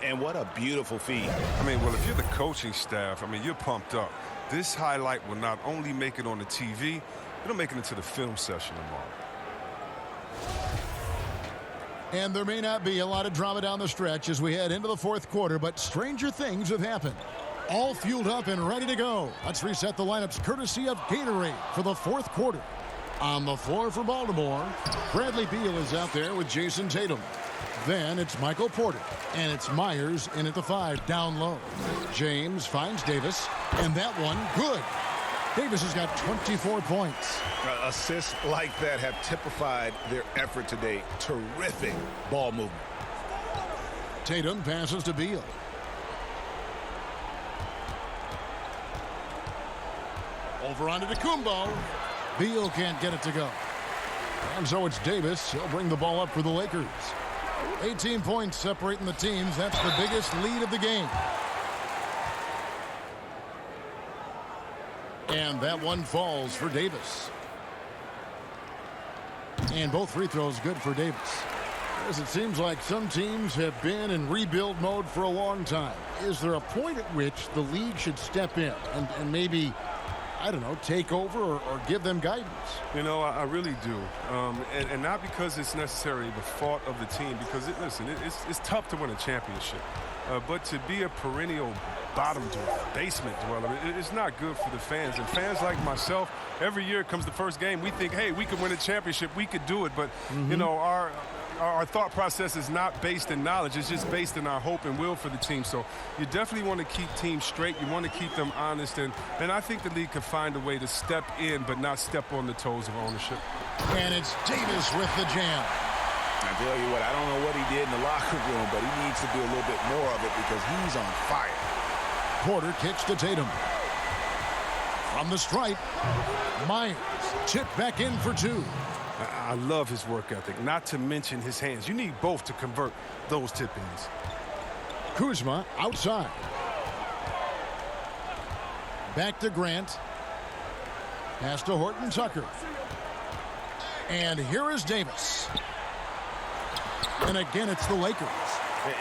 and what a beautiful feed. I mean, well, if you're the coaching staff, I mean, you're pumped up. This highlight will not only make it on the TV, it'll make it into the film session tomorrow. And there may not be a lot of drama down the stretch as we head into the fourth quarter, but stranger things have happened. All fueled up and ready to go. Let's reset the lineups courtesy of Gatorade for the fourth quarter. On the floor for Baltimore, Bradley Beal is out there with Jason Tatum. Then it's Michael Porter, and it's Myers in at the 5, down low. James finds Davis, and that one, good. Davis has got 24 points. Assists like that have typified their effort today. Terrific ball movement. Tatum passes to Beal. Over onto Antetokounmpo. Beal can't get it to go. And so it's Davis. He'll bring the ball up for the Lakers. 18 points separating the teams. That's the biggest lead of the game. And that one falls for Davis. And both free throws good for Davis. As it seems like some teams have been in rebuild mode for a long time. Is there a point at which the league should step in and maybe, I don't know, take over or give them guidance? You know, I really do. And not because it's necessarily the fault of the team, because, it's tough to win a championship. But to be a perennial bottom basement dweller, it's not good for the fans. And fans like myself, every year comes the first game, we think, hey, we could win a championship, we could do it. But, you know, our thought process is not based in knowledge. It's just based in our hope and will for the team. So you definitely want to keep teams straight. You want to keep them honest. And I think the league can find a way to step in but not step on the toes of ownership. And it's Davis with the jam. I tell you what, I don't know what he did in the locker room, but he needs to do a little bit more of it because he's on fire. Porter kicks to Tatum. From the stripe, Myers tipped back in for two. I love his work ethic, not to mention his hands. You need both to convert those tip-ins. Kuzma outside. Back to Grant. Pass to Horton Tucker. And here is Davis. And again, it's the Lakers.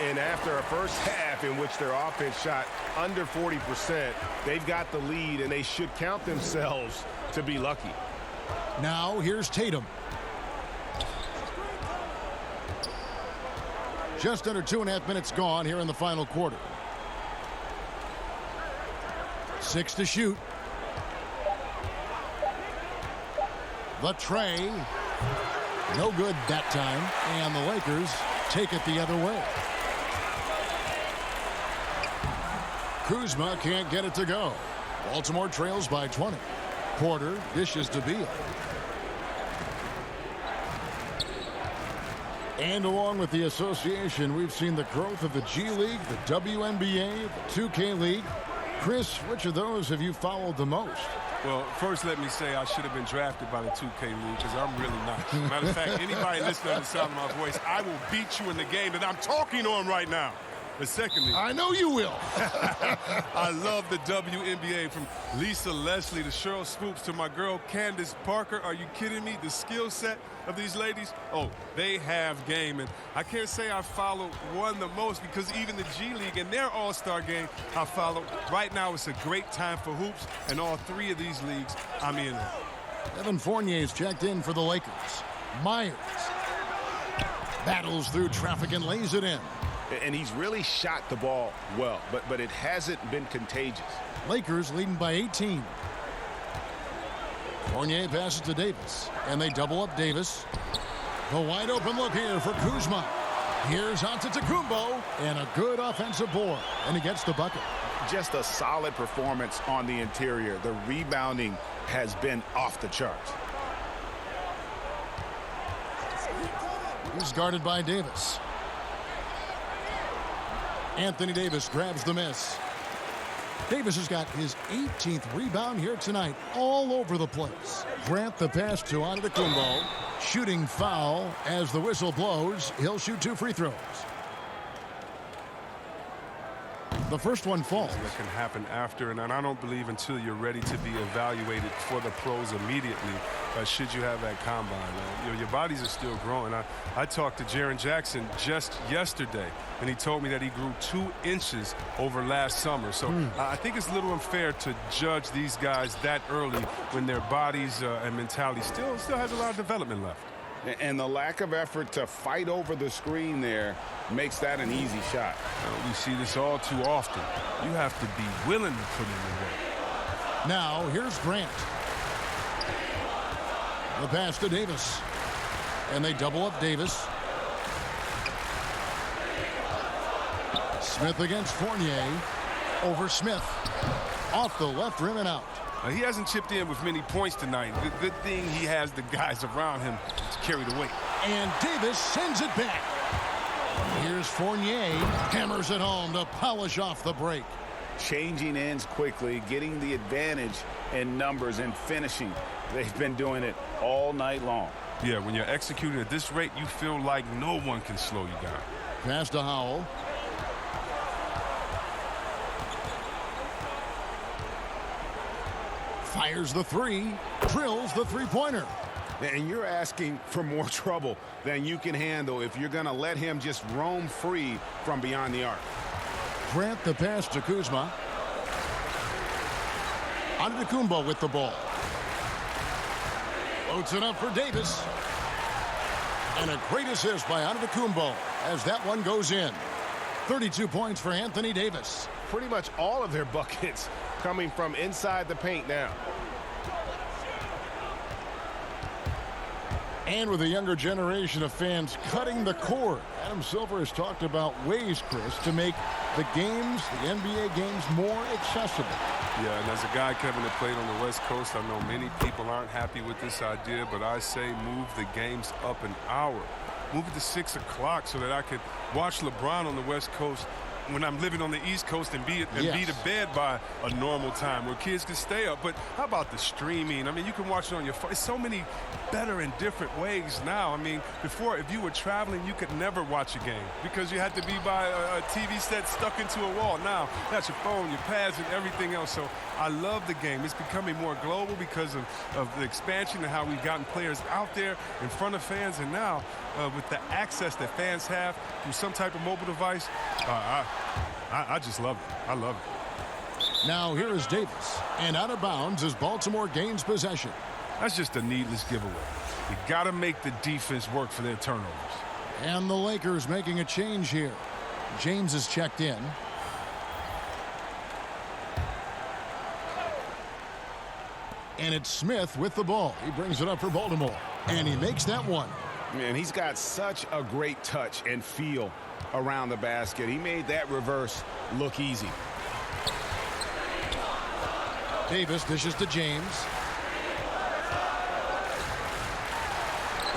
And after a first half in which their offense shot under 40%, they've got the lead, and they should count themselves to be lucky. Now here's Tatum. Just under 2.5 minutes gone here in the final quarter. 6 to shoot. The tray. No good that time. And the Lakers take it the other way. Kuzma can't get it to go. Baltimore trails by 20. Porter dishes to Beal. And along with the association, we've seen the growth of the G League, the WNBA, the 2K League. Chris, which of those have you followed the most? Well, first let me say I should have been drafted by the 2K League because I'm really not. Matter of fact, anybody listening to the sound of my voice, I will beat you in the game that I'm talking on right now. But secondly, I know you will. I love the WNBA, from Lisa Leslie to Cheryl Swoops to my girl Candace Parker. Are you kidding me? The skill set of these ladies, oh, they have game. And I can't say I follow one the most because even the G League and their all-star game I follow. Right now it's a great time for hoops, and all three of these leagues I'm in. Evan Fournier's checked in for the Lakers. Myers battles through traffic and lays it in. And he's really shot the ball well, but it hasn't been contagious. Lakers leading by 18. Fournier passes to Davis, and they double up Davis. The wide open look here for Kuzma. Here's Antetokounmpo, and a good offensive board, and he gets the bucket. Just a solid performance on the interior. The rebounding has been off the charts. He's guarded by Davis. Anthony Davis grabs the miss. Davis has got his 18th rebound here tonight, all over the place. Grant the pass to Antetokounmpo. Shooting foul as the whistle blows. He'll shoot 2 free throws. The first one falls. That can happen after, and I don't believe until you're ready to be evaluated for the pros immediately, should you have that combine. Your bodies are still growing. I talked to Jaren Jackson just yesterday, and he told me that he grew 2 inches over last summer. So I think it's a little unfair to judge these guys that early when their bodies and mentality still has a lot of development left. And the lack of effort to fight over the screen there makes that an easy shot. We see this all too often. You have to be willing to put in the work. Now, here's Grant. The pass to Davis. And they double up Davis. Smith against Fournier. Over Smith. Off the left rim and out. He hasn't chipped in with many points tonight. Good thing he has the guys around him to carry the weight. And Davis sends it back. Here's Fournier. Hammers it home to polish off the break. Changing ends quickly, getting the advantage in numbers and finishing. They've been doing it all night long. Yeah, when you're executing at this rate, you feel like no one can slow you down. Pass to Howell. Fires the three, drills the three-pointer. And you're asking for more trouble than you can handle if you're going to let him just roam free from beyond the arc. Grant the pass to Kuzma. Antetokounmpo with the ball. Loads it up for Davis. And a great assist by Antetokounmpo as that one goes in. 32 points for Anthony Davis. Pretty much all of their buckets coming from inside the paint now. And with a younger generation of fans cutting the cord, Adam Silver has talked about ways, Chris, to make the games, the NBA games, more accessible. Yeah, and as a guy, Kevin, that played on the West Coast, I know many people aren't happy with this idea, but I say move the games up an hour. Move it to 6 o'clock so that I could watch LeBron on the West Coast when I'm living on the East Coast and be to bed by a normal time where kids can stay up. But how about the streaming? I mean, you can watch it on your phone. It's so many better and different ways now. I mean, before, if you were traveling, you could never watch a game because you had to be by a TV set stuck into a wall. Now, that's your phone, your pads, and everything else. So I love the game. It's becoming more global because of the expansion and how we've gotten players out there in front of fans. And now, with the access that fans have through some type of mobile device, I just love it. I love it. Now here is Davis, and out of bounds as Baltimore gains possession. That's just a needless giveaway. You got to make the defense work for their turnovers. And the Lakers making a change here. James is checked in. And it's Smith with the ball. He brings it up for Baltimore, and he makes that one. Man, he's got such a great touch and feel around the basket. He made that reverse look easy. Davis dishes to James.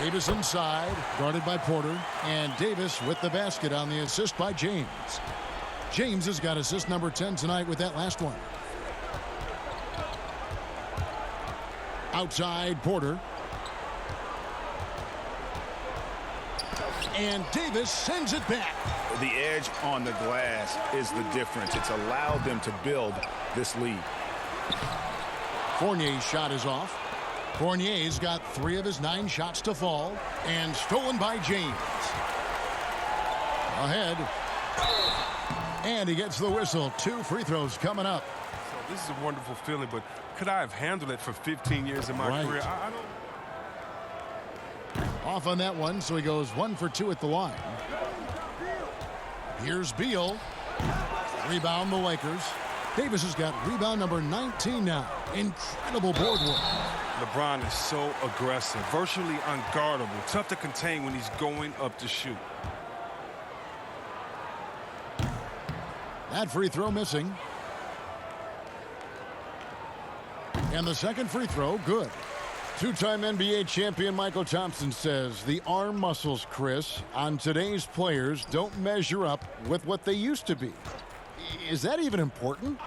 Davis inside, guarded by Porter, and Davis with the basket on the assist by James. James has got assist number 10 tonight with that last one. Outside, Porter. And Davis sends it back. The edge on the glass is the difference. It's allowed them to build this lead. Fournier's shot is off. Fournier's got 3 of his 9 shots to fall, and stolen by James. Ahead. And he gets the whistle. 2 free throws coming up. So this is a wonderful feeling, but could I have handled it for 15 years in my career? I don't. Off on that one, so he goes 1 for 2 at the line. Here's Beal. Rebound the Lakers. Davis has got rebound number 19 now. Incredible board work. LeBron is so aggressive, virtually unguardable, tough to contain when he's going up to shoot. That free throw missing. And the second free throw, good. Two-time NBA champion Michael Thompson says the arm muscles, Chris, on today's players don't measure up with what they used to be. Is that even important?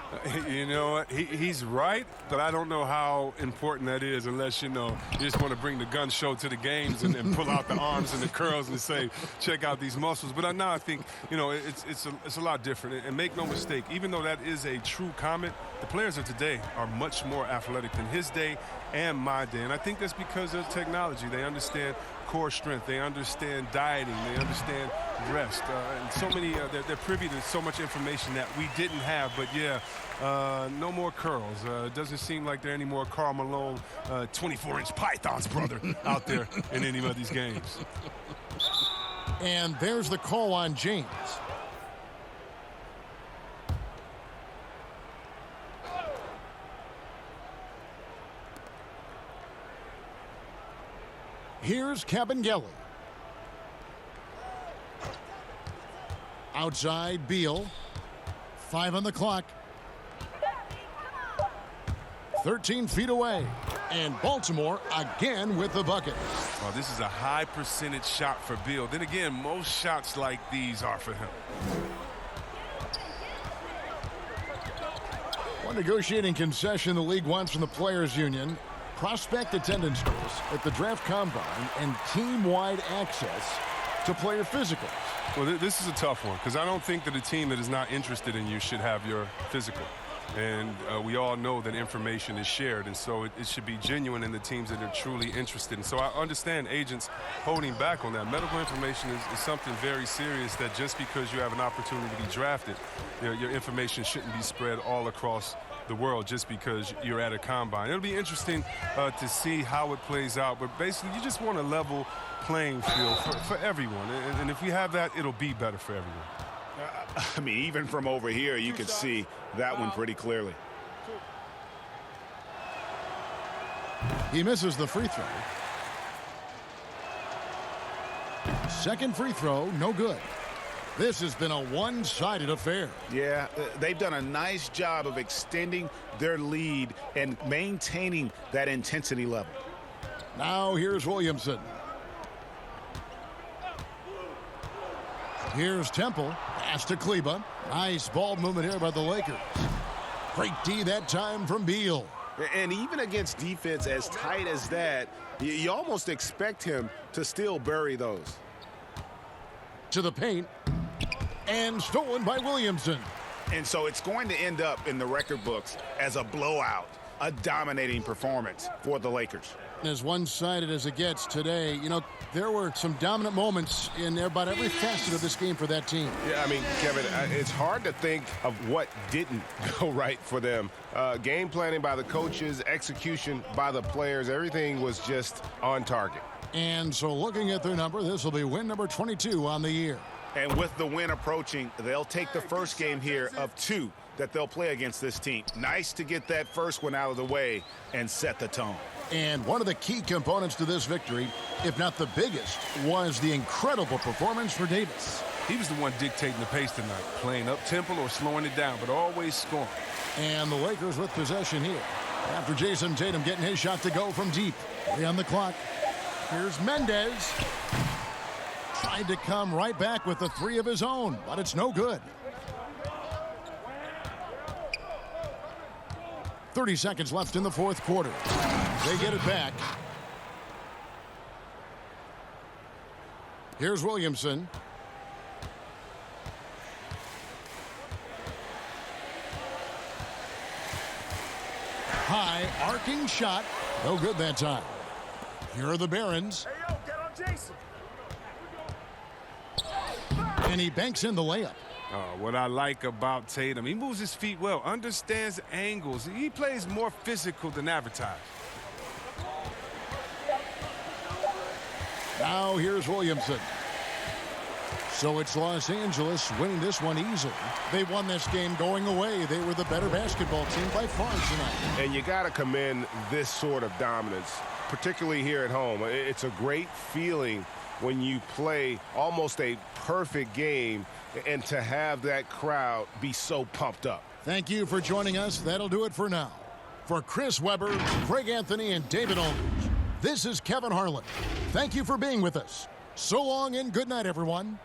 You know what? He's right, but I don't know how important that is unless, you just want to bring the gun show to the games and pull out the arms and the curls and say, check out these muscles. But now I think, it's a lot different. And make no mistake, even though that is a true comment, the players of today are much more athletic than his day and my day. And I think that's because of technology. They understand core strength. They understand dieting. They understand rest. And so many, they're privy to so much information that we didn't have. But, no more curls. It doesn't seem like there are any more Karl Malone 24-inch pythons, brother, out there in any of these games. And there's the call on James. Here's Kabengele. Outside, Beal. 5 on the clock. 13 feet away. And Baltimore again with the bucket. Oh, this is a high percentage shot for Beal. Then again, most shots like these are for him. One negotiating concession the league wants from the Players Union. prospect attendance totals at the draft combine and team-wide access to player physicals. Well, this is a tough one because I don't think that a team that is not interested in you should have your physical. And we all know that information is shared, and so it should be genuine in the teams that are truly interested. And so I understand agents holding back on that. Medical information is something very serious that just because you have an opportunity to be drafted, your information shouldn't be spread all across the world just because you're at a combine. It'll be interesting to see how it plays out, but basically you just want a level playing field for everyone. And if we have that, it'll be better for everyone. I mean, even from over here, you could see that one pretty clearly. He misses the free throw. Second free throw, no good. This has been a one-sided affair. Yeah, they've done a nice job of extending their lead and maintaining that intensity level. Now here's Williamson. Here's Temple. Pass to Kleba. Nice ball movement here by the Lakers. Great D that time from Beal. And even against defense as tight as that, you almost expect him to still bury those. To the paint. And stolen by Williamson. And so it's going to end up in the record books as a blowout, a dominating performance for the Lakers. As one-sided as it gets today, you know, there were some dominant moments in about every facet of this game for that team. Yeah, I mean, Kevin, it's hard to think of what didn't go right for them. Game planning by the coaches, execution by the players, everything was just on target. And so looking at their number, this will be win number 22 on the year. And with the win approaching, they'll take the first game here of 2 that they'll play against this team. Nice to get that first one out of the way and set the tone. And one of the key components to this victory, if not the biggest, was the incredible performance for Davis. He was the one dictating the pace tonight, playing up-tempo or slowing it down, but always scoring. And the Lakers with possession here. After Jason Tatum getting his shot to go from deep. 3 on the clock. Here's Mendez. Tried to come right back with the 3 of his own, but it's no good. 30 seconds left in the fourth quarter. They get it back. Here's Williamson. High arcing shot. No good that time. Here are the Barons. Hey, yo, get on Jason. And he banks in the layup. What I like about Tatum, he moves his feet well, understands angles. He plays more physical than advertised. Now here's Williamson. So it's Los Angeles winning this one easily. They won this game going away. They were the better basketball team by far tonight. And you got to commend this sort of dominance, particularly here at home. It's a great feeling when you play almost a perfect game and to have that crowd be so pumped up. Thank you for joining us. That'll do it for now. For Chris Webber, Greg Anthony, and David Aldridge, this is Kevin Harlan. Thank you for being with us. So long and good night, everyone.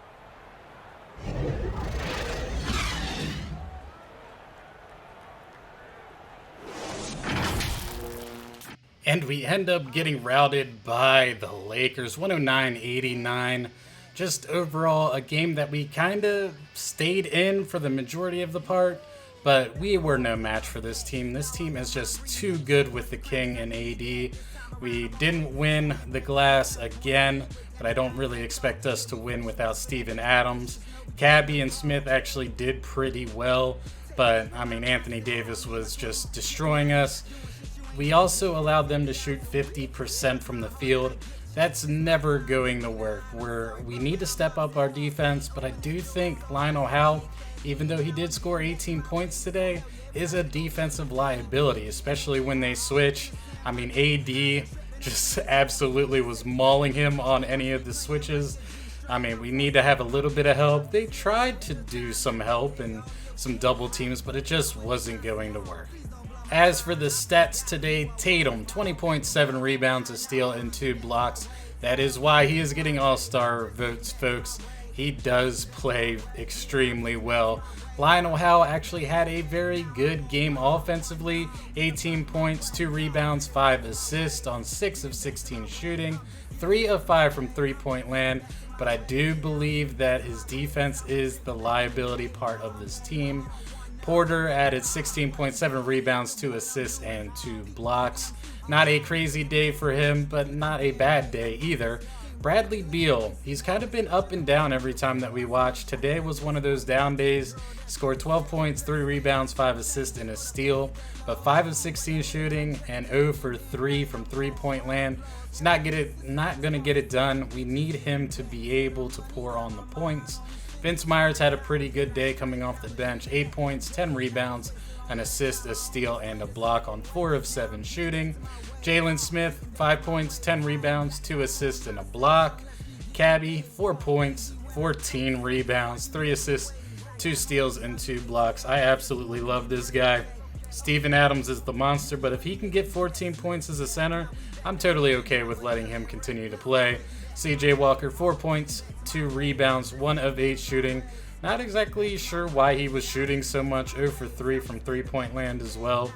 And we end up getting routed by the Lakers, 109-89. Just overall, a game that we kind of stayed in for the majority of the part, but we were no match for this team. This team is just too good with the King and AD. We didn't win the glass again, but I don't really expect us to win without Steven Adams. Cabby and Smith actually did pretty well, but I mean, Anthony Davis was just destroying us. We also allowed them to shoot 50% from the field. That's never going to work. We need to step up our defense, but I do think Lionel Howe, even though he did score 18 points today, is a defensive liability, especially when they switch. I mean, AD just absolutely was mauling him on any of the switches. I mean, we need to have a little bit of help. They tried to do some help and some double teams, but it just wasn't going to work. As for the stats today, Tatum, 20.7 rebounds, a steal, and 2 blocks. That is why he is getting all-star votes, folks. he does play extremely well. Lionel Howe actually had a very good game offensively. 18 points, 2 rebounds, 5 assists on 6 of 16 shooting, 3 of 5 from three-point land. But I do believe that his defense is the liability part of this team. Porter added 16.7 rebounds, 2 assists, and 2 blocks. Not a crazy day for him, but not a bad day either. Bradley Beal, he's kind of been up and down every time that we watch. Today was one of those down days. He scored 12 points, 3 rebounds, 5 assists, and a steal. But 5 of 16 shooting and 0 for 3 from three-point land. It's not going to get it done. We need him to be able to pour on the points. Vince Myers had a pretty good day coming off the bench. 8 points, 10 rebounds, an assist, a steal, and a block on 4 of 7 shooting. Jalen Smith, 5 points, 10 rebounds, 2 assists, and a block. Cabby, 4 points, 14 rebounds, 3 assists, 2 steals, and 2 blocks. I absolutely love this guy. Steven Adams is the monster, but if he can get 14 points as a center, I'm totally okay with letting him continue to play. CJ Walker, 4 points, 2 rebounds, 1 of 8 shooting. Not exactly sure why he was shooting so much. 0 for 3 from three-point land as well.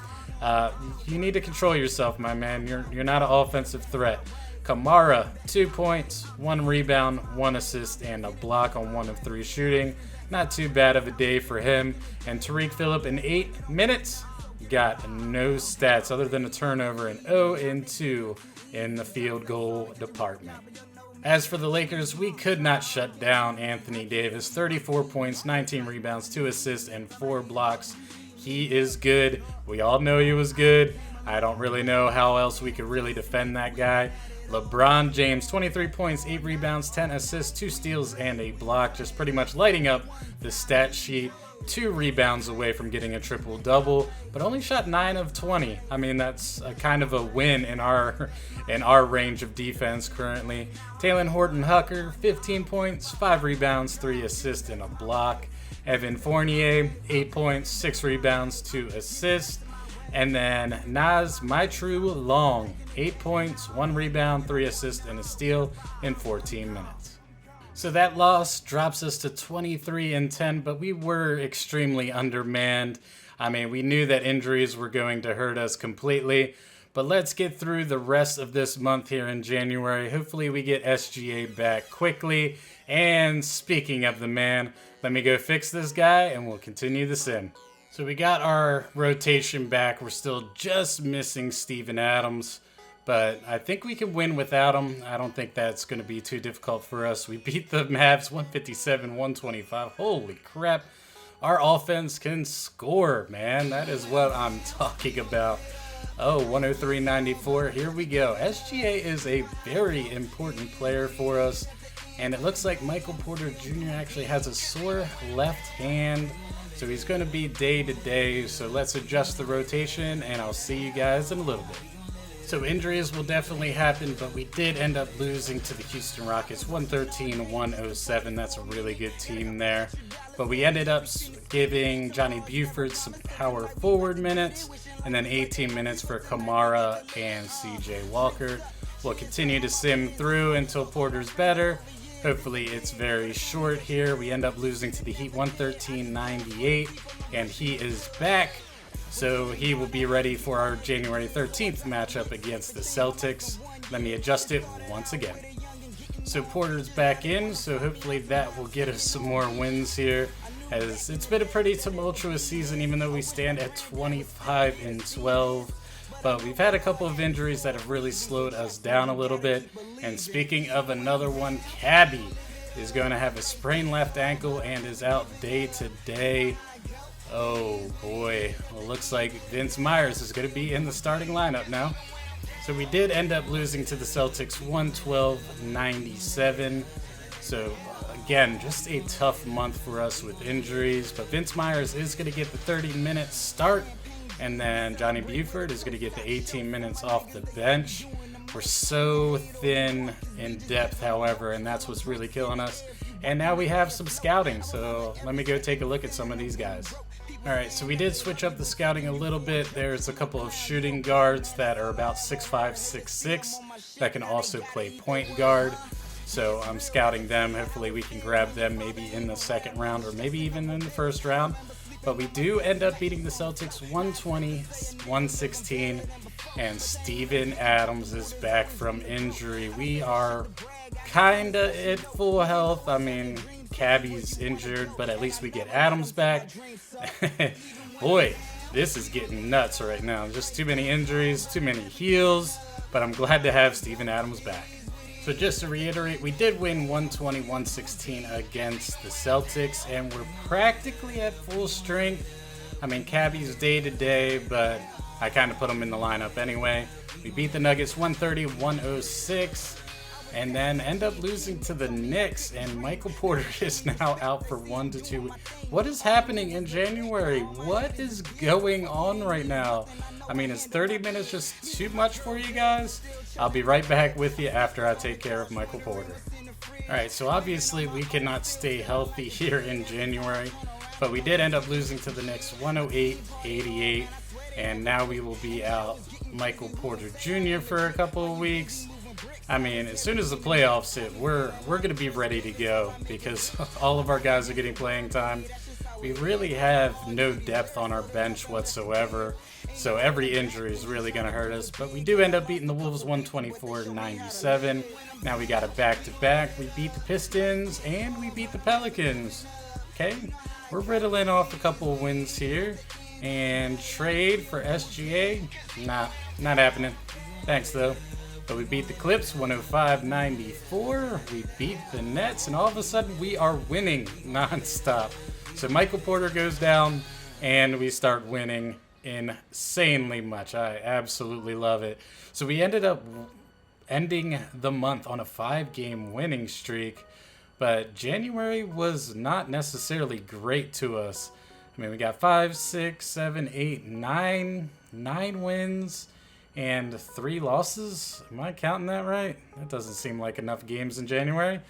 You need to control yourself, my man. You're not an offensive threat. Kamara, 2 points, 1 rebound, 1 assist, and a block on 1 of 3 shooting. Not too bad of a day for him. And Tariq Phillip in 8 minutes got no stats other than a turnover and 0-2 in the field goal department. As for the Lakers, we could not shut down Anthony Davis. 34 points, 19 rebounds, 2 assists, and 4 blocks. He is good. We all know he was good. I don't really know how else we could really defend that guy. LeBron James, 23 points, 8 rebounds, 10 assists, 2 steals, and a block. Just pretty much lighting up the stat sheet. 2 rebounds away from getting a triple-double, but only shot 9 of 20. I mean, that's a kind of a win in our range of defense currently. Talen Horton-Tucker, 15 points, 5 rebounds, 3 assists, and a block. Evan Fournier, 8 points, 6 rebounds, 2 assists. And then Naz Maitrew Long, 8 points, 1 rebound, 3 assists, and a steal in 14 minutes. So that loss drops us to 23-10, but we were extremely undermanned. I mean, we knew that injuries were going to hurt us completely, but let's get through the rest of this month here in January. Hopefully we get SGA back quickly. And speaking of the man, let me go fix this guy and we'll continue the sim. So we got our rotation back. We're still just missing Steven Adams. But I think we can win without him. I don't think that's going to be too difficult for us. We beat the Mavs 157-125. Holy crap. Our offense can score, man. That is what I'm talking about. Oh, 103-94. Here we go. SGA is a very important player for us. And it looks like Michael Porter Jr. actually has a sore left hand. So he's going to be day to day. So let's adjust the rotation and I'll see you guys in a little bit. So injuries will definitely happen, but we did end up losing to the Houston Rockets 113-107. That's a really good team there. But we ended up giving Johnny Buford some power forward minutes and then 18 minutes for Kamara and CJ Walker. We'll continue to sim through until Porter's better. Hopefully it's very short here. We end up losing to the Heat 113-98, and he is back. So he will be ready for our January 13th matchup against the Celtics. Let me adjust it once again. So Porter's back in, so hopefully that will get us some more wins here. As it's been a pretty tumultuous season, even though we stand at 25-12. But we've had a couple of injuries that have really slowed us down a little bit. And speaking of another one, Cabby is going to have a sprained left ankle and is out day to day. Oh boy, well, looks like Vince Myers is going to be in the starting lineup now. So we did end up losing to the Celtics 112-97. So again, just a tough month for us with injuries. But Vince Myers is going to get the 30-minute start. And then Johnny Buford is going to get the 18 minutes off the bench. We're so thin in depth, however, and that's what's really killing us. And now we have some scouting, so let me go take a look at some of these guys. Alright, so we did switch up the scouting a little bit. There's a couple of shooting guards that are about 6'5", 6'6", that can also play point guard. So I'm scouting them. Hopefully we can grab them maybe in the second round or maybe even in the first round. But we do end up beating the Celtics 120-116. And Steven Adams is back from injury. We are kind of at full health. I mean, Cabby's injured, but at least we get Adams back. Boy, this is getting nuts right now. Just too many injuries, too many heals. But I'm glad to have Steven Adams back. So just to reiterate, we did win 120-116 against the Celtics, and we're practically at full strength. I mean, Cabby's day-to-day, but I kind of put him in the lineup anyway. We beat the Nuggets 130-106, and then end up losing to the Knicks, and Michael Porter is now out for 1 to 2 weeks. What is happening in January? What is going on right now? I mean, is 30 minutes just too much for you guys? I'll be right back with you after I take care of Michael Porter. Alright, so obviously we cannot stay healthy here in January, but we did end up losing to the Knicks 108-88, and now we will be out Michael Porter Jr. for a couple of weeks. I mean, as soon as the playoffs hit, we're going to be ready to go because all of our guys are getting playing time. We really have no depth on our bench whatsoever, so every injury is really going to hurt us. But we do end up beating the Wolves 124-97. Now we got a back-to-back. We beat the Pistons and we beat the Pelicans. Okay, we're riddling off a couple of wins here. And trade for SGA? Nah, not happening. Thanks, though. But we beat the Clips 105-94. We beat the Nets, and all of a sudden we are winning nonstop. So Michael Porter goes down, and we start winning insanely much. I absolutely love it. So we ended up ending the month on a 5-game winning streak, but January was not necessarily great to us. I mean, we got 5, 6, 7, 8, 9 wins and 3 losses. Am I counting that right? That doesn't seem like enough games in January.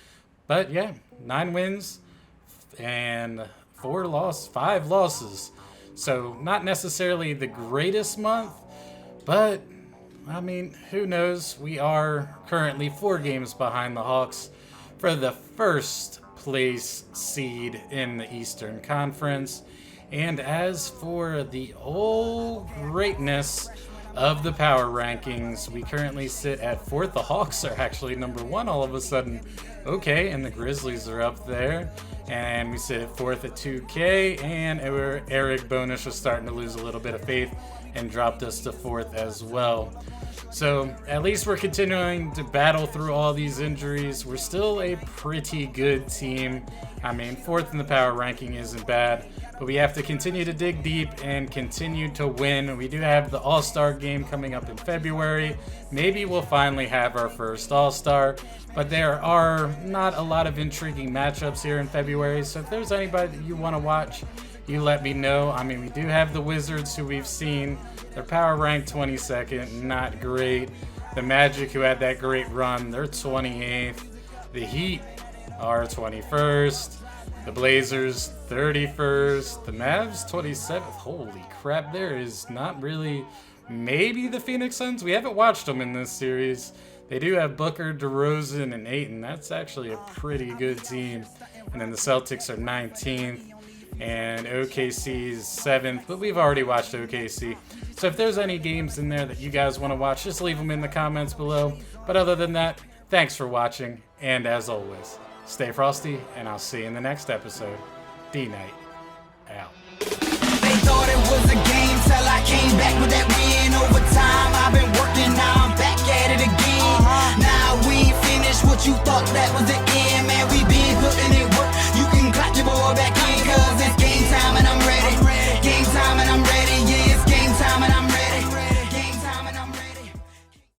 But yeah, 9 wins and 5 losses. So not necessarily the greatest month, but I mean, who knows? We are currently 4 games behind the Hawks for the first place seed in the Eastern Conference. And as for the old greatness of the power rankings, we currently sit at 4th. The Hawks are actually number 1 all of a sudden. Okay, and the Grizzlies are up there. And we sit at 4th at 2K, and Eric Bonish was starting to lose a little bit of faith and dropped us to 4th as well. So at least we're continuing to battle through all these injuries. We're still a pretty good team. I mean, 4th in the power ranking isn't bad, but we have to continue to dig deep and continue to win. We do have the All-Star game coming up in February. Maybe we'll finally have our first All-Star, but there are not a lot of intriguing matchups here in February, so if there's anybody that you want to watch, you let me know. I mean, we do have the Wizards, who we've seen. They're power ranked 22nd, not great. The Magic, who had that great run, they're 28th. The Heat are 21st. The Blazers, 31st. The Mavs, 27th. Holy crap, there is not really... Maybe the Phoenix Suns? We haven't watched them in this series. They do have Booker, DeRozan, and Ayton. That's actually a pretty good team. And then the Celtics are 19th. And OKC is 7th, but we've already watched OKC. So if there's any games in there that you guys want to watch, just leave them in the comments below. But other than that, thanks for watching, and as always, stay frosty, and I'll see you in the next episode. D.Knight, out. They thought it was a game till I came back with that win. Over time, I've been working, now I'm back at it again. Now we ain't finished what you thought that was the end.